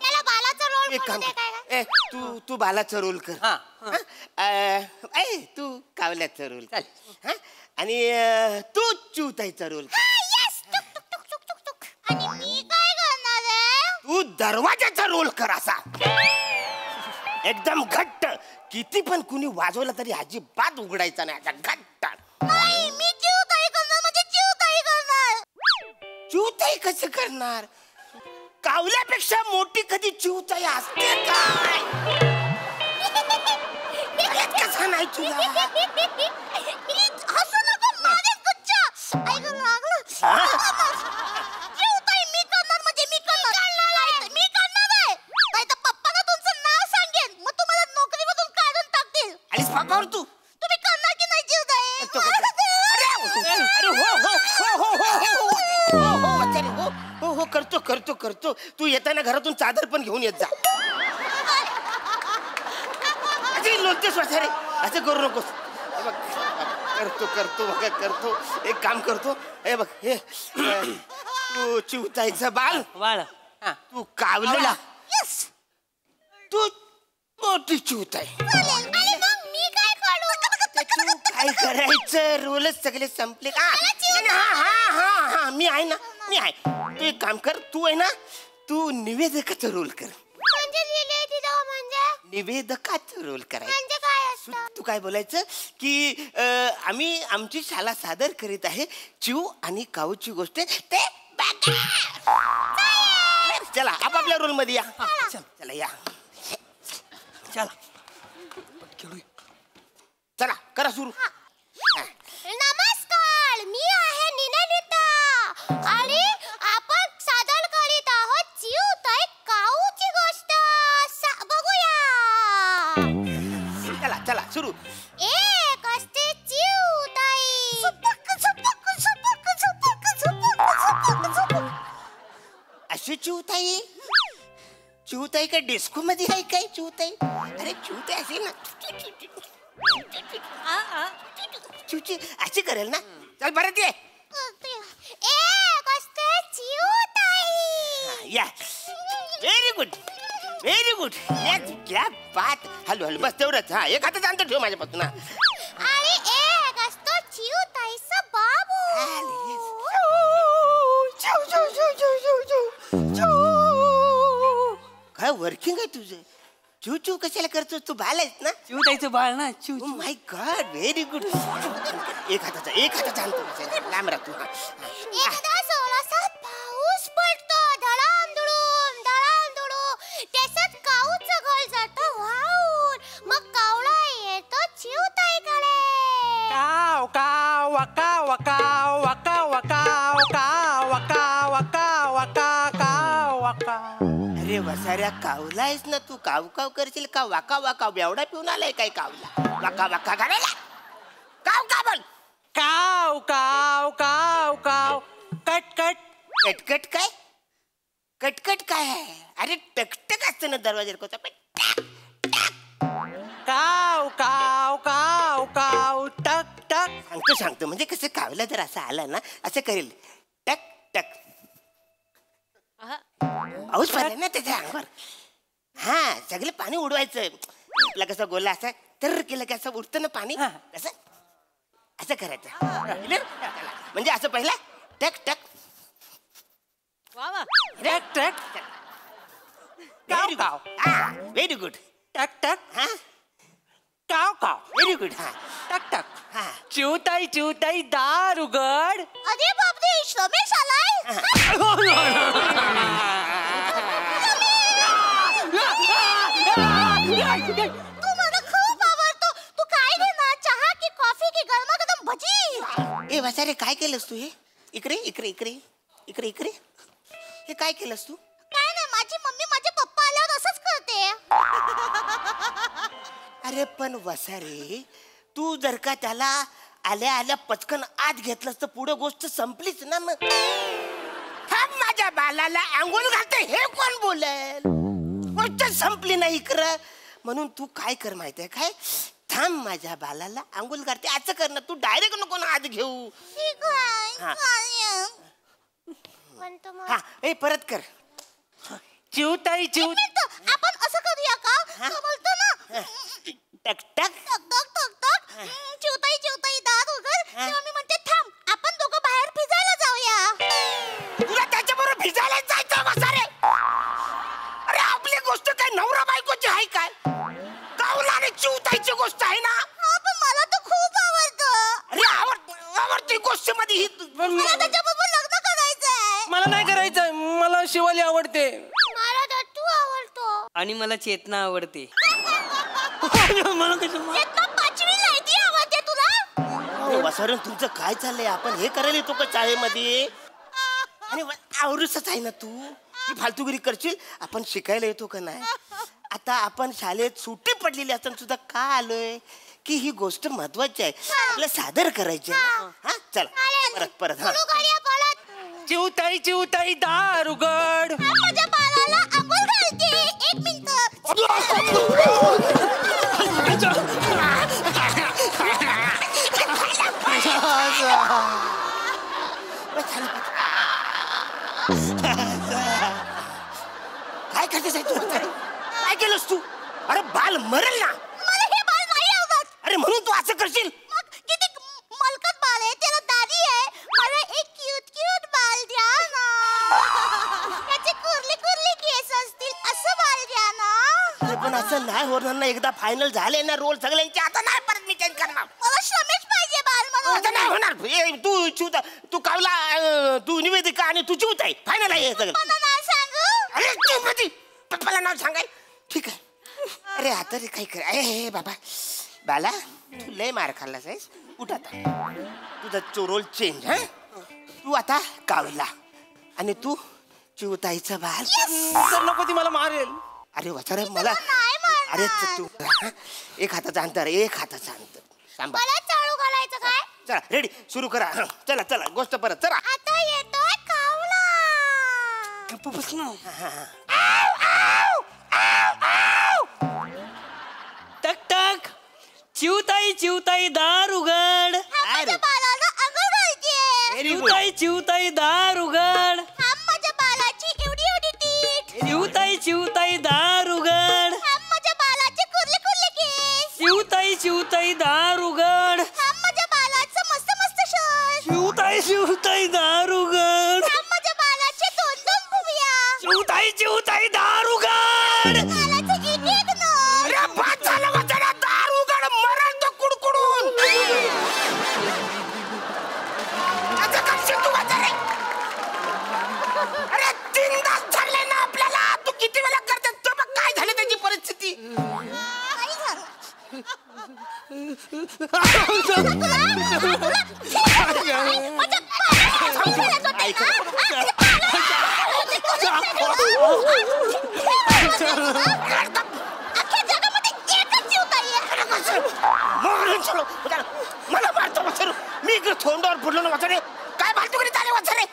त्याला बालाचा रोल एक काम कर, तू बालाचा रोल कर. तू कावल्याचा रोल कर आणि तू चिऊताईचा रोल कर. आणि मी काय करणार आहे? तू दरवाजाचा रोल कर असा एकदम घट्ट. किती पण कुणी वाजवलं तरी अजिबात उघडायचा नाही, असा घट्ट. नाही, मी चिऊताई करणार, म्हणजे चिऊताई करणार. चिऊताई कसं करणार? कावल्यापेक्षा मोठी कधी चिऊताई असते काय? कसं नाही तुला? हसू नको, माझे गुच्छ. ऐक लागलं. चिऊताई मी करणार, म्हणजे मी करणार. मी करणार आहे. नाही तर पप्पाला तुमचं नाव सांगेन, मग तुम्हाला नोकरीमधून काढून टाकतील. आणि पापावर तू तुम्ही करणार की नाही चिऊताई? हो करतो करतो करतो. तू येताना घरातून चादर पण घेऊन येत जा. लोणतेस वाचारे, असं करू नकोस. बघ करतो करतो बघा करतो. एक काम करतो, हे बघ, हे तू चिऊताईचा बाल, तू कावला, तू मोठी चिऊताई. तू काय करायचं? रोलच सगळे संपले का? हा मी आहे ना, मी आहे. तू एक काम कर, तू आहे ना, तू निवेदकाचा रोल कर. निवेदकाचा रोल करायचा. तू काय बोलायचं की आम्ही आमची शाळा सादर करीत आहे, चिऊ आणि काऊची गोष्ट. ते चला आपापल्या रोल मध्ये या. चला या, चला चला करा सुरू. नमस्कार, मी आहे निनादिता आणि आपण सादर करीत आहोत चिऊताई काऊची गोष्ट. बघूया. चला चला सुरू. एक असते चिऊताई. अशी चिऊताई? चिऊताई काय डिस्को मध्ये आहे काय चिऊताई? अरे चिऊताई अशी ना, चिवची अशी करेल ना. चल परत ये. एक असते चिऊताई. या, व्हेरी गुड व्हेरी गुड. क्या बात. हॅलो हॅलो, बस तेवढंच. हा, एक हातात अंतर ठेव माझ्यापासून. आणि एक असतो चिऊताईचा बाबू. काय वर्किंग आहे तुझं? चू चू कशाला करतोस तू? बाल आहेस ना? चिवताईचं बाळ ना चिव माय गॉड व्हेरी गुड. एक हाताचा आणतो लांब राहतो. एकदा सोळासात पाऊस पडतो धडाम धुडूम त्याच्यात काऊचं घर जातं वाहून मग कावळा येतो चिवताईकडे. काव काव वका वका वका वका काव वका वका वका काव वका. अरे वसाऱ्या कावला आहेस ना तू? काव काव करशील का वाका वाका? बेवडा पिऊन आलाय काय कावला? वाका वाका करायला काव का बोल. काव काव काव काव कट कट. कटकट काय? कटकट काय आहे? अरे टकटक असतं ना दरवाजा. काव काव काव काव टक टक. सांगतो म्हणजे कसं कावला जर असं आला ना असं करेल टक टक. पाऊस पडला ना त्याच्या अंगावर. हा सगळं पाणी उडवायचं. आपला कसा गोला असा तर केलं की असं उडतं ना पाणी असं असं करायचं. म्हणजे असं पहिला टक टक टक टक व्हेरी गुड. Very good. टक टक हा काव काव व्हेरी गुड. हा टक टक. हा चिवताई दार उघड. अरे बापरे रमेश आलाय. तू मला खूप आवडतो. तू काय घेणार? चहा की कॉफी की गरमागरम भजी? ए वसारे काय केलंस तू? हे इकडे इकडे इकडे इकडे इकडे हे काय केलंस तू? काय नाही माझी मम्मी माझे पप्पा आल्यावर असंच करते. अरे पण वसारे तू जर का त्याला आल्या आल्या पचकन आत घेतलंस तर पुढे गोष्ट संपलीच ना. मग माझ्या बालाला आंघोळ घालते हे कोण बोलेल? गोष्ट संपली नाही इकडं. म्हणून तू काय कर माहितीये काय? थांब माझ्या बालाला आंघोळ घालते असं कर ना. तू डायरेक्ट नको ना आत घेऊ. ठीक आहे हा. म्हणतो मग. हा ए परत कर. चिवताई एक मिनिट, आपण असं करूया का? तू बोलतो ना टक टक टक टक टक टक चिवताई दार उघड. तेव्हा मी म्हणते थांब आपण दोघं बाहेर फिरायला जाऊया. तुला त्याच्याबरोबर भिजायला जायचं वसारे? अरे आपली गोष्ट काय नवरा बायकोची आहे काय? कावला आणि चिवताईची गोष्ट आहे ना. हा पण मला तर खूप आवडतं. अरे आवडती गोष्ट मध्ये ही मला त्याच्याबरोबर लग्न करायचंय. मला नाही करायचं. मला शिवाली आवडते मला तर तू आवडतो. आणि मला चेतना आवडते. चेतना 5वीला आहे ती आवडते तुला? वसारण तुमचं काय चाललंय? आपण हे करायला येतो का शाळेमध्ये? आणि आवरूसच आहे ना तू. ही फालतूगिरी करशील. आपण शिकायला येतो का नाही? आता आपण शाळेत सुट्टी पडलेली असताना सुद्धा का आलोय की ही गोष्ट महत्वाची आहे. आपल्याला सादर करायची आहे. हा चला परत हा. चिवताई दार उघड. माझ्या बाळाला आंघोळ घालते. एक मिनिट. काय करतेस तू? काय केलंस तू? अरे बाल मरेल ना. मला हे बाळ नाही आवडत. अरे म्हणून तू असं करशील? मग किती मलकत बाळ आहे, त्याला दाढी आहे. मला एक क्यूट बाळ द्या ना. त्याचे कुरली केस असतील असं बाळ द्या ना. अरे पण असं नाही होणार ना. एकदा फायनल झाले ना रोल सगळ्यांचे. आता नाही परत मी चेंज करणार. मला श्रमेश पाहिजे बाळ आता म्हणून. नाही होणार. तू कावला, तू निवेदिका आणि तू चिवताई फायनल आहे हे सगळं. मला नाव सांगू. अरे तू मध्ये पप्पाला नाव सांगाय. ठीक आहे. अरे आता रे काय कर. हे बाबा बाला तू लय मार खाल्लास आहेस. उठ आता. तुझा रोल चेंज. हा तू आता कावला आणि तू चिवताईचा बाल. तर नको ती मला मारेल. अरे वचारे मला. अरे तू एक हाताचा अंतर एक हाताचा अंतर सांभाळ. मला चाळू घालायचं काय? चला रेडी सुरू करा. हं, चला चला गोष्ट परत चला. आता येतोय कावला. टक टक. चिवताई दार उघड. माझ्या बाळाला आंघोळ घालते. Very good. चिवताई दार उघड. माझ्या बाळाची एवढी टीट. चिवताई दार उघड. माझ्या बाळाचे कुरले केस. चिवताई दार उघड. माझ्या बाळाचं मस्त शर्ट. चिवताई दार उघड. माझ्या बाळाचे 2 भुवया. चिवताई दार उघड. अरे बाद झालं वाचना, दार उघड, मरण तो कुडकुडून. आता करशील तू वाचारे. अरे 3 तास झाले ना आपल्याला, तू किती वेळा करते तो बघ काय झाली त्याची परिस्थिती. मला मारतो वाचरे. मी इकडे तोंडावर पडलो ना वाचरे. काय फालतूगिरी चालली वाचरे.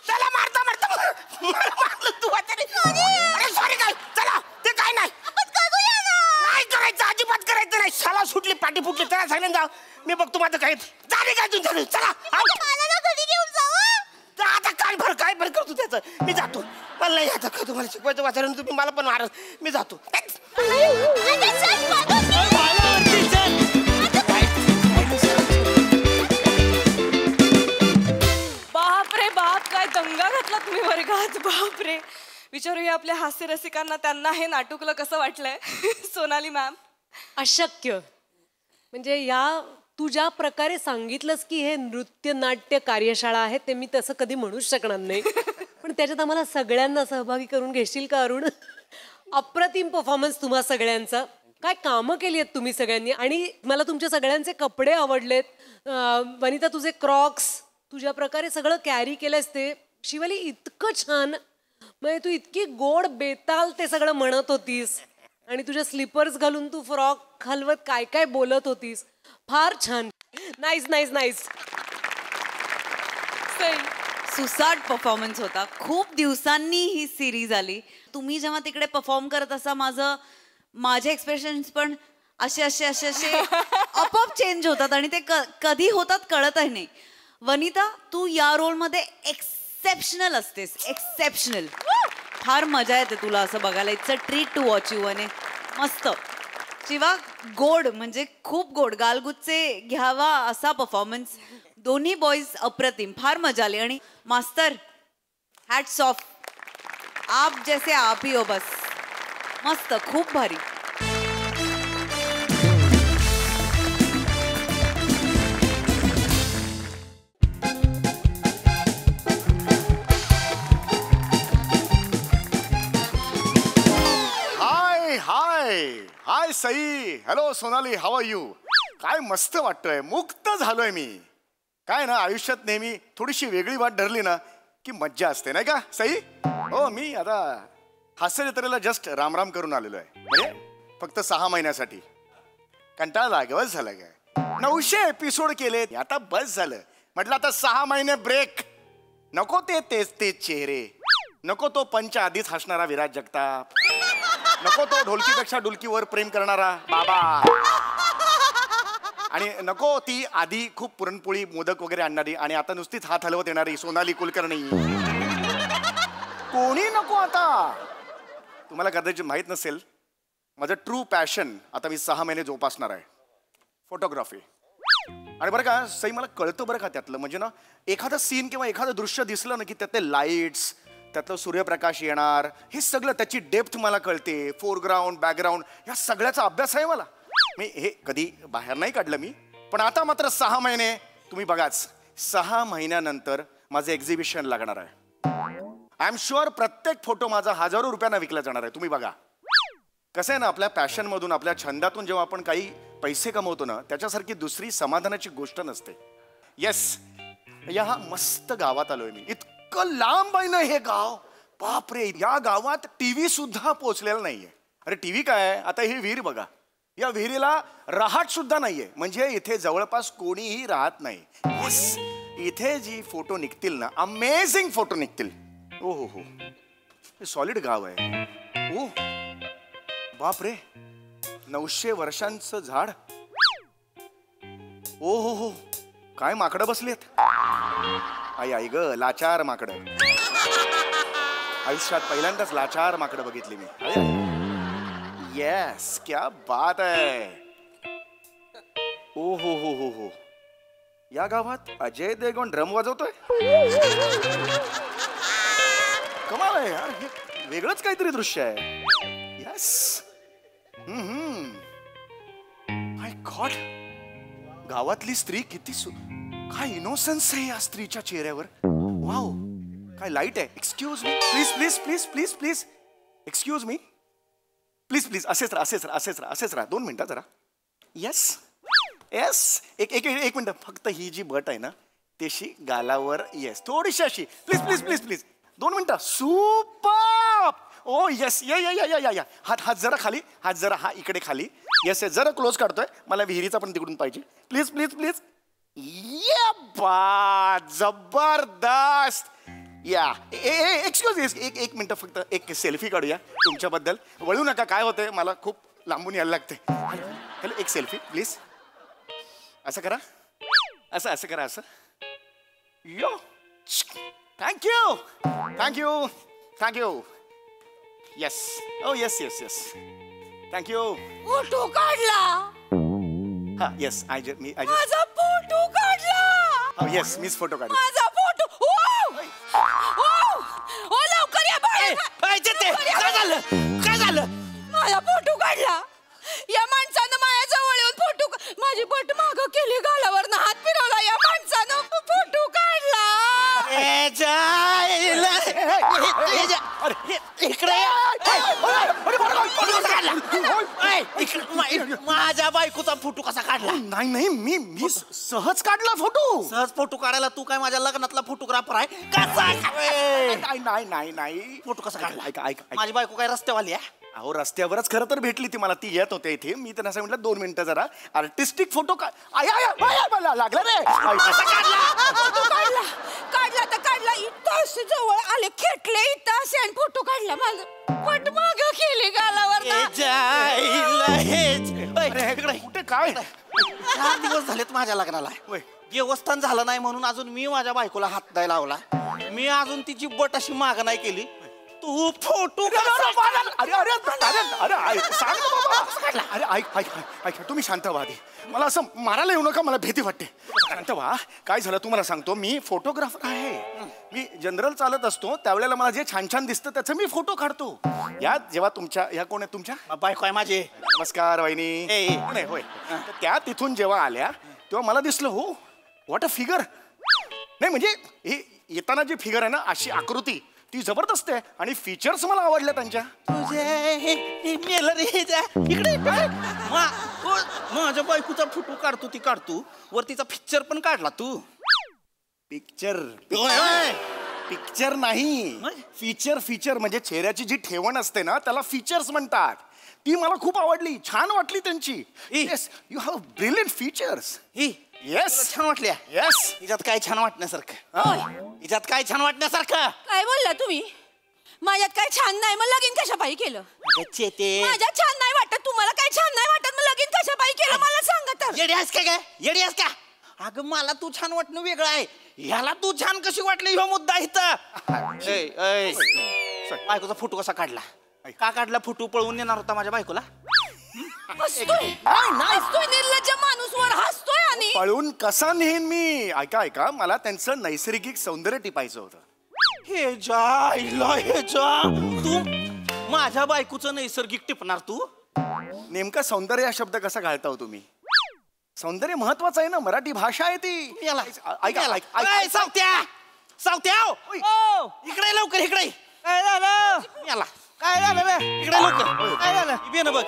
त्याला मारता मारता मला मारलं तू वाचरे. अरे सॉरी काय, चला ते काय नाही नाही करायचं, अजिबात करायचं नाही. शाला सुटली, पाठी फुटली, त्याला सांगून जाऊ. मी बघतो माझं काय झाले काय तुमचं. चला घरी घेऊन जाऊ. आता काय भर काय भर करतो त्याचं. मी जातो, मला नाही आता का तुम्हाला शिकवायचं वाचायला, तुम्ही मला पण मारा. मी जातो. बापरे बाप, काय दंगा घातला तुम्ही वर्गात. बापरे. विचारूया आपल्या हास्य रसिकांना, त्यांना हे नाटुकलं कसं वाटलंय. सोनाली मॅम. अशक्य. म्हणजे तू ज्या प्रकारे सांगितलंस की हे नृत्य नाट्य कार्यशाळा आहे, ते मी तसं कधी म्हणूच शकणार नाही. पण त्याच्यात आम्हाला सगळ्यांना सहभागी करून घेशील का अरुण? अप्रतिम परफॉर्मन्स तुम्हा सगळ्यांचा. काय कामं केली आहेत तुम्ही सगळ्यांनी. आणि मला तुमच्या सगळ्यांचे कपडे आवडलेत. वनिता तुझे क्रॉक्स, तू ज्या प्रकारे सगळं कॅरी केलंस ते. शिवाली इतकं छान, म्हणजे तू इतकी गोड बेताल ते सगळं म्हणत होतीस. आणि तुझ्या स्लीपर्स घालून तू फ्रॉक हलवत काय काय बोलत होतीस. फार छान. Nice nice nice. सुसाट परफॉर्मन्स होता. खूप दिवसांनी ही सिरीज आली. तुम्ही जेव्हा तिकडे परफॉर्म करत असा माझे एक्सप्रेशन्स पण असे असे असे असे आपोआप चेंज होतात आणि ते कधी होतात कळतही नाही. वनिता, तू या रोलमध्ये एक्सेप्शनल असतेस. एक्सेप्शनल. फार मजा येते तुला असं बघायला. It's a treat to watch you. आणि मस्त. शिवा गोड, म्हणजे खूप गोड, गालगुच्चे घ्यावा असा परफॉर्मन्स. दोन्ही बॉईज अप्रतिम. फार मजा आली. आणि मास्तर, हॅट्स ऑफ. आप जैसे आप ही हो बस. मस्त, खूप भारी. Hi Sai. Hello Sonali, how are you? काय मस्त वाटतंय, मुक्त झालोय मी. काय ना, आयुष्यात नेहमी थोडीशी वेगळी वाट धरली ना की मज्जा असते, नाही का सई? हो, मी आता हास्य जत्रेला जस्ट रामराम करून आलेलो आहे. म्हणजे फक्त 6 महिन्यासाठी. कंटाळा लागवच झाला काय. 900 एपिसोड केले, आता बस झालं. म्हटलं आता 6 महिने ब्रेक. नको ते तेच चेहरे, नको तो पंच आधीच हसणारा विराज जगताप, नको तो ढोलकीपेक्षा डुलकीवर प्रेम करणारा बाबा, आणि नको ती आधी खूप पुरणपोळी मोदक वगैरे आणणारी आणि आता नुसतीच हात हलवत येणारी सोनाली कुलकर्णी. कोणी नको आता. तुम्हाला कदाचित माहित नसेल, माझं ट्रू पॅशन आता मी 6 महिने जोपासणार आहे, फोटोग्राफी. आणि बरं का सई, मला कळतं बरं का त्यातलं, म्हणजे ना एखादं सीन किंवा एखादं दृश्य दिसलं ना की त्यातले लाईट्स, त्यातलं सूर्यप्रकाश येणार, हे सगळं त्याची डेप्थ मला कळते. फोरग्राऊंड बॅकग्राऊंड या सगळ्याचा अभ्यास आहे मला. मी हे कधी बाहेर नाही काढलं मी, पण आता मात्र 6 महिने. तुम्ही बघाच, 6 महिन्यानंतर माझं एक्झिबिशन लागणार आहे. आय एम शुअर प्रत्येक फोटो माझा हजारो रुपयांना विकला जाणार आहे. तुम्ही बघा कसं आहे ना, आपल्या पॅशनमधून, आपल्या छंदातून जेव्हा आपण काही पैसे कमवतो ना, त्याच्यासारखी दुसरी समाधानाची गोष्ट नसते. येस, या मस्त गावात आलोय मी. इतकं लांब आहे ना हे गाव, बापरे. या गावात टीव्ही सुद्धा पोहोचलेला नाहीये. अरे टीव्ही काय, आता ही विहीर बघा, या विहिरीला रहाट सुद्धा नाहीये. म्हणजे इथे जवळपास कोणीही राहत नाही. येस, इथे जी फोटो निघतील ना, अमेझिंग फोटो निघतील. ओ हो हो, सॉलिड गाव आहे. ओ बापरे, 900 वर्षांचं झाड. ओ हो हो, काय माकडं बसलेत. आई आई ग, लाचार माकडं. आयुष्यात पहिल्यांदाच लाचार माकडं बघितली मी. येस, क्या बात आहे. ओ हो हो हो हो, या गावात अजय देवगण ड्रम वाजवतोय. कमाल आहे यार, हे वेगळंच काहीतरी दृश्य आहे. यस. माय गॉड, गावातली स्त्री किती काय इनोसन्स आहे या स्त्रीच्या चेहऱ्यावर. वाव, काय लाईट आहे. Excuse me, please please please please please excuse me, please please. असेच राहा, असेच राहा, असेच राहा, असेच राहा. 2 मिनिटं जरा. येस येस, एक एक एक मिनिट. फक्त ही जी बट आहे ना त्याशी गालावर. येस, थोडीशी अशी. Please please please please. 2 मिनिटं. सुपर. ओ येस, या या या या या. हात हात जरा खाली, हात जरा हा इकडे खाली. येस येस, जरा क्लोज काढतोय. मला विहिरीचा पण तिकडून पाहिजे. Please please please. ये बा, जबरदस्त. या एक्सक्यूज, एक मिनिट फक्त एक सेल्फी काढूया तुमच्याबद्दल. वळू नका, काय होतंय मला खूप लांबून यायला लागते. हॅलो, एक सेल्फी प्लीज. असं करा, असं असं करा, असं. Yo, thank you thank you thank you. Yes, oh yes yes yes, thank you. Photo काढला. हा येस, मी माझा फोटो काढला. येस, मीच फोटो काढला. माझा फोटो. ओ लवकर या बाहेर. काय झालं, काय झालं? माझा फोटो काढला. या माणसानं माझ्या जवळ येऊन फोटो, माझी बट मागं केली, गालावरनं हात फिरवला. या माणसानं फोटो काढला. माझ्या बायकोचा फोटो कसा काढला? नाही नाही, मी सहज काढला फोटो. सहज फोटो काढायला तू काय माझ्या लग्नातला फोटोग्राफर आहे? कसा? नाही नाही नाही, फोटो कसा काढला? ऐका ऐका. माझी बायको काय रस्त्यावाली आहे? अहो, रस्त्यावरच खरं तर भेटली ती मला. ती येत होते इथे. मी त्यांना असं म्हटलं 2 मिनिटं जरा आर्टिस्टिक फोटो मला लागला रे. काढला तर काढला. इथं असे जवळ आले, खेटले इथं असे आणि फोटो काढला. माझं पट माग केली गालावर. कुठे काय? 4 दिवस झालेत माझ्या लग्नाला. देवस्थान झालं नाही म्हणून अजून मी माझ्या बायकोला हात नाही लावला. मी अजून तिची बट अशी माग नाही केली. तू फोटो. अरे अरे अरे सांग ना बाबा. अरे ऐक ऐक ऐक, तुम्ही शांत व्हा आधी. मला असं मारायला येऊ नका, मला भीती वाटते. शांत व्हा. काय झालं तुम्हाला सांगतो. मी फोटोग्राफर आहे. मी जनरल चालत असतो त्यावेळेला मला जे छान छान दिसतं त्याचं मी फोटो काढतो. या जेव्हा तुमच्या, या कोण आहे तुमच्या? बायको आहे माझी. नमस्कार वहिनी. कोण आहे? होय. तर त्या तिथून जेव्हा आल्या तेव्हा मला दिसलं, हो व्हॉट अ फिगर. नाही म्हणजे हे येताना जी फिगर आहे ना, अशी आकृती ती जबरदस्त आहे आणि फीचर्स मला आवडले त्यांच्या. इकडे माझ्या बायकोचा फोटो काढतो, ती काढतो. वर तिचा पिक्चर पण काढला तू. पिक्चर पिक्चर नाही, फीचर. फीचर म्हणजे चेहऱ्याची जी ठेवण असते ना त्याला फीचर्स म्हणतात. ती मला खूप आवडली, छान वाटली त्यांची. Yes, you have brilliant features. Yes, छान वाटल्या. येस. हिच्यात काय छान वाटण्यासारखं? हिच्यात काय छान वाटण्यासारखं? काय बोलला तुम्ही? माझ्यात काय छान नाही, मग लगीन कशापायी केलं? माझ्यात छान नाही वाटत, तुम्हाला काय छान नाही वाटत, मग लगीन कशापायी केलं मला सांगा तर. येडी आहेस का? येडी आहेस का? अगं मला तू छान वाटणं वेगळं आहे, ह्याला तू छान कशी वाटली ह्यो मुद्दा इथं. बायकोचा फोटो कसा काढला? का काढला फोटो? पळवून नेणार होता माझ्या बायकोला? निर्लज्ज माणूस वर हसतोय. आणि पळून कसा नेईन मी? ऐका ऐका, मला त्यांचं नैसर्गिक सौंदर्य टिपायचं होतं. हे जा तू माझ्या बायकोचं नैसर्गिक टिपणार तू? नेमका सौंदर्य हा शब्द कसा घालता हो तुम्ही? सौंदर्य महत्वाचं आहे ना, मराठी भाषा आहे ती. ऐका सावत्या इकडे लवकर, इकडे. काय झालं? याला काय झालं बे? इकडे लवकर. काय झालं? बे ना बघ,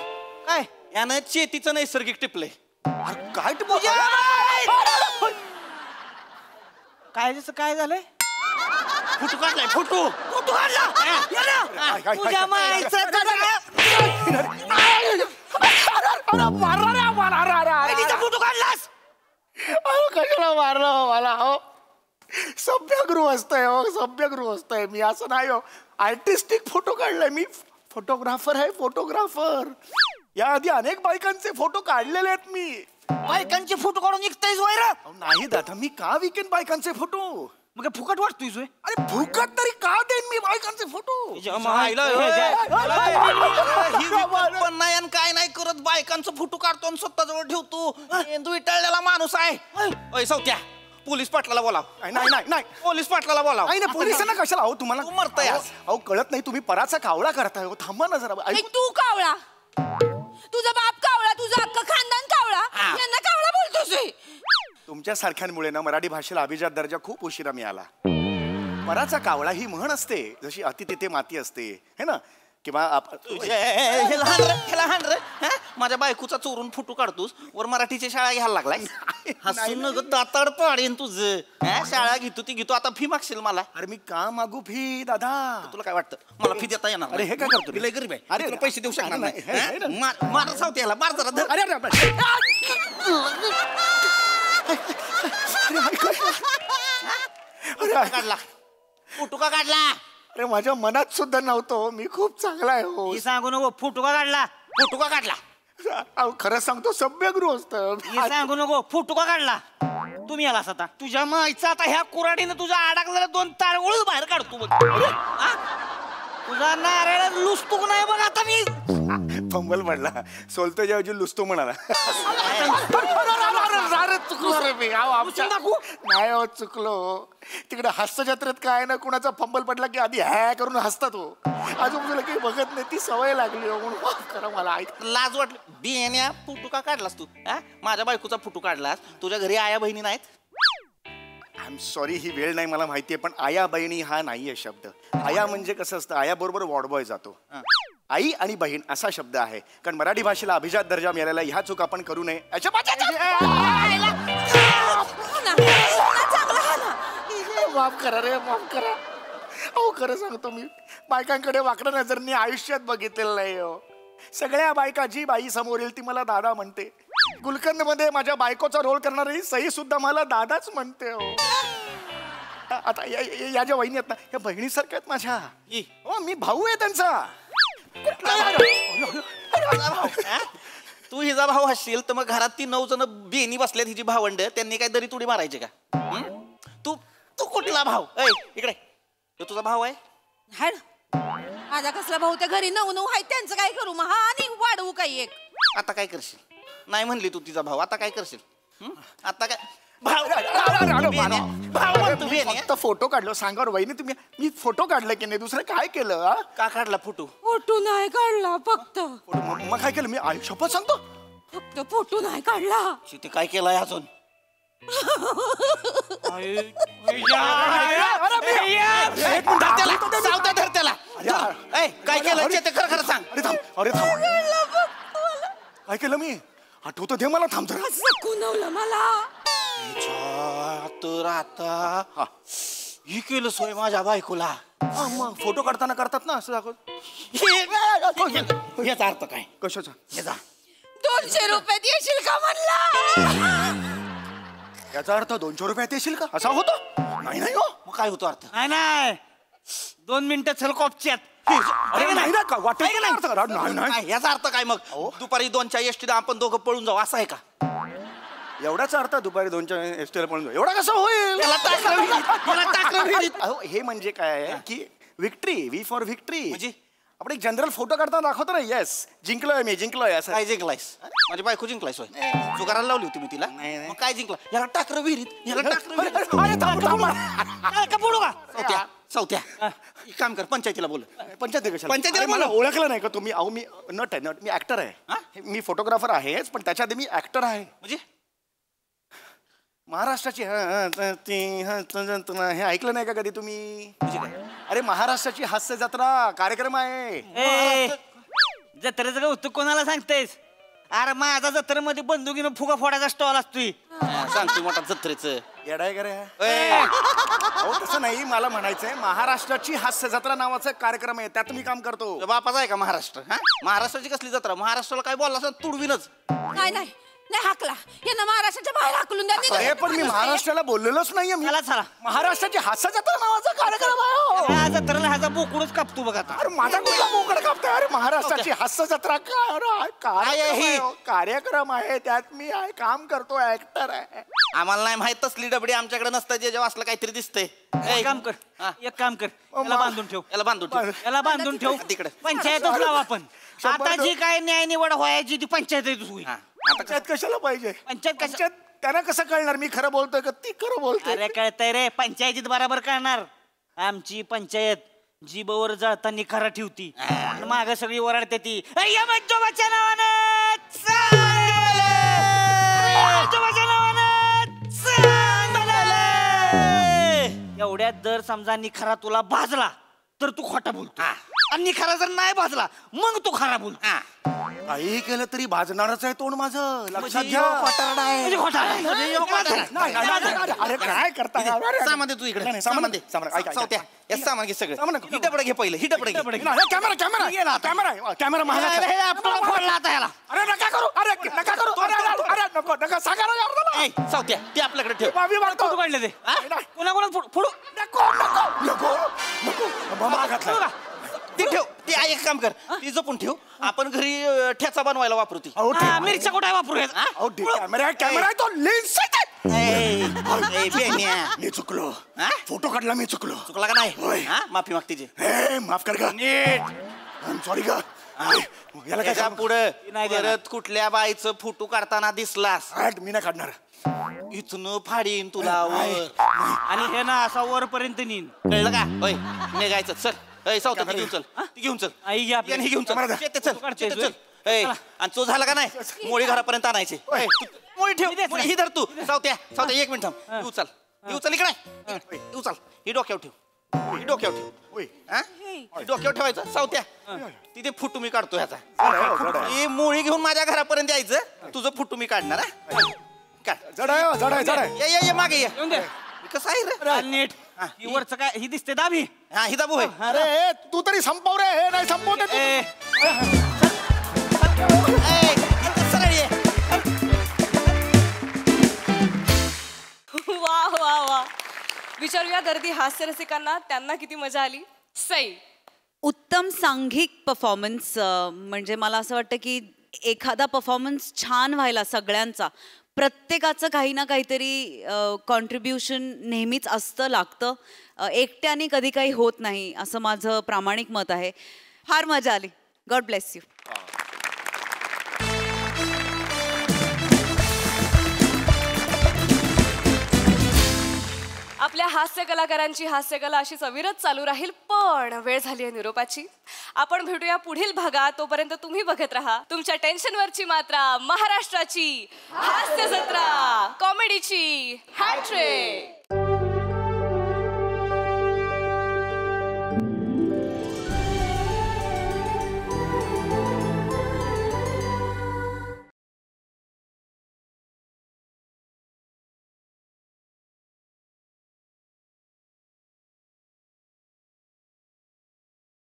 काय यानं चेतीचं नैसर्गिक टिपलंय. काय टिपू? काय झालंय? फोटो काढलाय, फोटो काढला. तुझ्या मायचं फोटो काढलास? कशाला मारलं मला? हो, सभ्यगृह असतंय. हो, सभ्यगृह असतंय. मी असं नाही. हो, आर्टिस्टिक फोटो काढलाय मी. फोटोग्राफर आहे, फोटोग्राफर. याआधी अनेक बायकांचे फोटो काढलेले आहेत मी. बायकांचे फोटो काढून निघतायस वैर? नाही दादा, मी का विकेन बायकांचे फोटो? मग फुकट वाटतोय? अरे फुकट तरी का देईन मी बायकांचे फोटो? पण नाही आणि काय नाही करत, बायकांचा फोटो काढतो आणि स्वतःजवळ ठेवतो. मेंदू विटाळलेला माणूस आहे. सौत्या, पोलीस पाटलाला बोलाव. नाही नाही नाही पोलीस पाटलाला बोलाव. नाही नाही पोलिसांना कशाला अहो तुम्हाला तू मरताय आज. अहो कळत नाही तुम्ही पराचा कावळा करताय हो थांबा ना जरा नाही, तू कावळा तुझा बाप कावळा तुझं अख्खं खानदान कावळा यांना कावळा बोलतोस हे? तुमच्या सारख्यामुळे ना मराठी भाषेला अभिजात दर्जा खूप उशिरा मिळाला. पराचा कावळा ही म्हण असते जशी अति तिथे माती असते है ना किंवा हे लहान रे हा? माझ्या बायकोचा चोरून फोटो काढतोस वर मराठीची शाळा घ्यायला लागलाय. हसून न ग दाताड पाडेन तुझं. शाळा घेतो ती घेतो आता फी मागशील मला. अरे मी का मागू फी दादा तुला काय वाटतं मला फी देता येणार? अरे हे काय करतो मी लय गरीब आहे. अरे तुला पैसे देऊ शकणार नाही, हे- हे- नाही. मार सावते याला मार जरा धर. अरे अरे अरे काढला फोटो का काढला? अरे माझ्या मनात सुद्धा नव्हतं मी खूप चांगला आहे हो ही सांगू नको फोटो का काढला? फोटो का काढला? अहो, खरं सांगतो सभ्य गृहस्थ ही सांगू नको फोटो का काढला? तुम्ही आलास आता तुझ्या माईचा आता ह्या कुऱ्हाडीनं तुझा अडकलेला 2 तारगुळ बाहेर काढतो बघ. हा? तुझा नारळ लुसतो नाही बघ आता मी. फंबल पडला सोलतो जेव्हा लुसतो म्हणाला. चुकलो रे मी नाही हो चुकलो. तिकडे हास्य जत्रेत काय ना कुणाचा फंबल पडला की आधी हॅ करून हसतात हो. आजूबाजूला काही बघत नाही ती सवय लागली हो म्हणून माफ करा मला. लाज वाटली. बियाण्या फोटो का काढलास तू? माझ्या बायकोचा फोटो काढलास. तुझ्या घरी आया बहिणी नाहीत? आय एम सॉरी ही वेळ नाही मला माहितीये पण आया बहिणी हा नाहीये शब्द. आया म्हणजे कसं असतं आया बरोबर वॉर्डबॉय जातो. आई आणि बहीण असा शब्द आहे कारण मराठी भाषेला अभिजात दर्जा मिळालेला ह्या चूक आपण करू नये. माफ करा रे माफ करा. अहो खरं सांगतो मी बायकांकडे वाकड्या नजरनी आयुष्यात बघितलेलं नाही हो. सगळ्या बायका जी बाई समोर येईल ती मला दादा म्हणते. गुलकंद मध्ये माझ्या बायकोचा रोल करणारी सई सुद्धा मला दादाच म्हणते हो. आता या ज्या वहिनी आहेत ना या बहिणीसारख्या आहेत माझ्या. हो मी भाऊ आहे त्यांचा. तू हिचा भाऊ असशील तर मग घरात ती 9 जण बेनी बसल्यात हिची भावंड त्यांनी काय दरी तुडी मारायची का? तू तू कुठला भाऊ? इकडे तो तुझा भाऊ आहे? माझा कसला भाऊ त्या घरी 9 आहे त्यांचं काय करू मग? हा आणि वाढवू काही एक. आता काय करशील? नाही म्हणली तू तिचा भाऊ आता काय करशील? आता काय फक्त फोटो काढलो सांगा वहिनी तुम्ही. मी फोटो काढला की नाही दुसरं काय केलं? का काढला फोटो? फोटो नाही काढला फक्त. मग काय केलं मी शपथ सांगतो फक्त फोटो नाही काढला. ते काय केलंय अजून? काय केलं ते खरं खरं सांग. अरे थांब काय केलं मी आठवतो दे मला. थांब जरा. कुणवलं मला. तर आता ही केलं सोय माझ्या बायकोला. मग फोटो काढताना करतात ना असं दाखवत. याचा अर्थ काय? कशाचा? 200 रुपये देशील का म्हणला. याचा अर्थ 200 रुपयात येशील का असा होतो? नाही नाही हो. मग काय होतो अर्थ? नाही 2 मिनिटं चल कॉपच्यात. नाही ना का वाटत नाही. याचा अर्थ काय मग? दुपारी 2च्या एसटीला आपण दोघं पळून जाऊ असं आहे का? एवढाच अर्थ दुपारी 2च्या एसटीला पळून जाऊ एवढा कसं होईल? हे म्हणजे काय आहे की विक्ट्री वी फॉर विक्ट्री. म्हणजे आपण एक जनरल फोटो काढताना दाखवतो ना येस जिंकलोय मी जिंकलोय असं. काय जिंकलायस? माझी बायको जिंकलायस होय? जुगाराला लावली होती मी तिला. मग काय जिंकला? याला टाकर विहिरीत. याला टाकर चौथ्या एक काम कर पंचायतीला बोल. पंचायतीला मला ओळखलं नाही का तुम्ही? अहो मी नट आहे नट. मी ऍक्टर आहे. मी फोटोग्राफर आहेच पण त्याच्या आधी मी ऍक्टर आहे. म्हणजे महाराष्ट्राची हे ऐकलं नाही का कधी तुम्ही? अरे महाराष्ट्राची हास्य जत्रा कार्यक्रम आहे. जत्रेचं का उत्तर कोणाला सांगतेस? अरे माझा जत्रेमध्ये बंदुकीनं फुगा फोडायचा स्टॉल असतोय. सांगतो मोठा जत्रेचं येडाय करे. अहो तसं नाही मला म्हणायचंय महाराष्ट्राची हास्य जत्रा नावाचा कार्यक्रम आहे त्यात मी काम करतो. बापाचा आहे का महाराष्ट्र? महाराष्ट्राची कसली जत्रा? महाराष्ट्राला काय बोलला असं तुडवीनच. नाही नाही नाही हाकला यांना महाराष्ट्राच्या बाहेर हाकलून द्या. अरे पण मी महाराष्ट्राला बोललेलोच नाहीये. मी महाराष्ट्राची हास्य जत्रा नावाचा कार्यक्रम आहे. जत्रेला ह्याचा बोकडच कापतो बघा. अरे माझा कुठला बोकड कापतोय? अरे महाराष्ट्राची हास्य जत्रा कार्यक्रम आहे त्यात मी काम करतो ऍक्टर आहे. आम्हाला नाही माहित तसली डबडी आमच्याकडे नसतं जे जेव्हा असलं काहीतरी दिसतंय. एक काम कर याला बांधून ठेव. याला बांधून ठेव तिकडे पंचायतच लाव आपण. आता जी काय न्याय निवड व्हायची ती पंचायत पंचायत कशाला पाहिजे? पंचायत त्यांना कसं कळणार मी खरं बोलतोय का ती खरं बोलतोय? अरे कळतंय रे, पंचायतीत बराबर कळणार. आमची पंचायत जीबवर जळताना खरा ठेवती, माग सगळी ओरडते ती "अय्या बच्चोबाच्या नावानं चांगलं! बच्चोबाच्या नावानं चांगलं!" एवढ्यात जर समजा निखारा तुला भाजला तर तू खोटा बोलतो, आणि निखारा जर नाही भाजला मग तू खरा बोलतो. काही केलं तरी भाजणारच आहे तोंड माझं, लक्षात घ्या. म्हणजे खोटारडा आहे. अरे काय करताय? सामान दे तू इकडे. नाही, नाही, सामान दे. सामान, ऐक, ऐक, सावत्या, हे सामान घे सगळं. ही डबडं घे पहिलं, ही डबडं घे. कॅमेरा कॅमेरा कॅमेरा कॅमेरा महागाचा. हे आपल्याला फोडला आता ह्याला. अरे नका करू, अरे नका करू, अरे नको नका सांगा ना यार मला. ऐ, सावत्या ते आपल्याकडे ठेव. बाबी मारतो. फोटो काढले ते कोणाकोणाला फोडू नको नको नको नको महागातला. ते ठेव. ते एक काम कर, ती जपून ठेव. आपण घरी ठेचा बनवायला वापरू ती. मिरच्या कुठे वापरू कॅमेरा कॅमेरा आहे तो लेन्स मी चुकलो. फोटो काढला मी चुकलो. चुकला का नाही? माफी माग तिची. माफ कर का नीट. सॉरी का याला काय त्याच्या पुढे परत कुठल्या बाईचं फोटो काढताना दिसलास मी नाही काढणार. इथून फाडीन तुला वर. आणि हे ना असा वरपर्यंत नेईन. कळलं का? होय निघायचं. चल सावत्या ती घेऊन चल. ती घेऊन चल. आई घे आपली. हे घेऊन चल. शेतात चल. शेतात चल. आणि तो झाला का नाही मोळी घरापर्यंत आणायची. मोळी ठेव. मोळी ही धर तू. सावत्या सावत्या एक मिनिट थांब. येऊ चल. येऊ चल इकडे. येऊ चल. ही डोक्यावर ठेव. ही डोक्यावर ठेव. ही डोक्यावर ठेवायचं. सावत्या तिथे फुटू मी काढतो ह्याचा. ही मोळी घेऊन माझ्या घरापर्यंत यायचं. तुझं फुटू मी काढणार. जड आहे. ये मागे ये. कसं आहे रे नीट. ही वरचं काय ही दिसते दाबी. हा ही दाबू आहे. अरे तू तरी संपव रे. हे नाही संपवते. वा वा वा. विचारूया दर्दी हास्य रसिकांना त्यांना किती मजा आली. सई. उत्तम सांघिक परफॉर्मन्स. म्हणजे मला असं वाटतं की एखादा परफॉर्मन्स छान व्हायला सगळ्यांचा प्रत्येकाचं काही ना काहीतरी कॉन्ट्रीब्युशन नेहमीच असतं लागतं. एकट्याने कधी काही होत नाही असं माझं प्रामाणिक मत आहे. फार मजा आली. God bless you. आपल्या हास्य कलाकारांची हास्यकला अशीच अविरत चालू राहील, पण वेळ झाली आहे निरोपाची. आपण भेटूया पुढील भागात. तोपर्यंत तुम्ही बघत राहा तुमच्या टेन्शनवरची मात्रा, महाराष्ट्राची हास्य जत्रा, कॉमेडीची हॅट्रिक.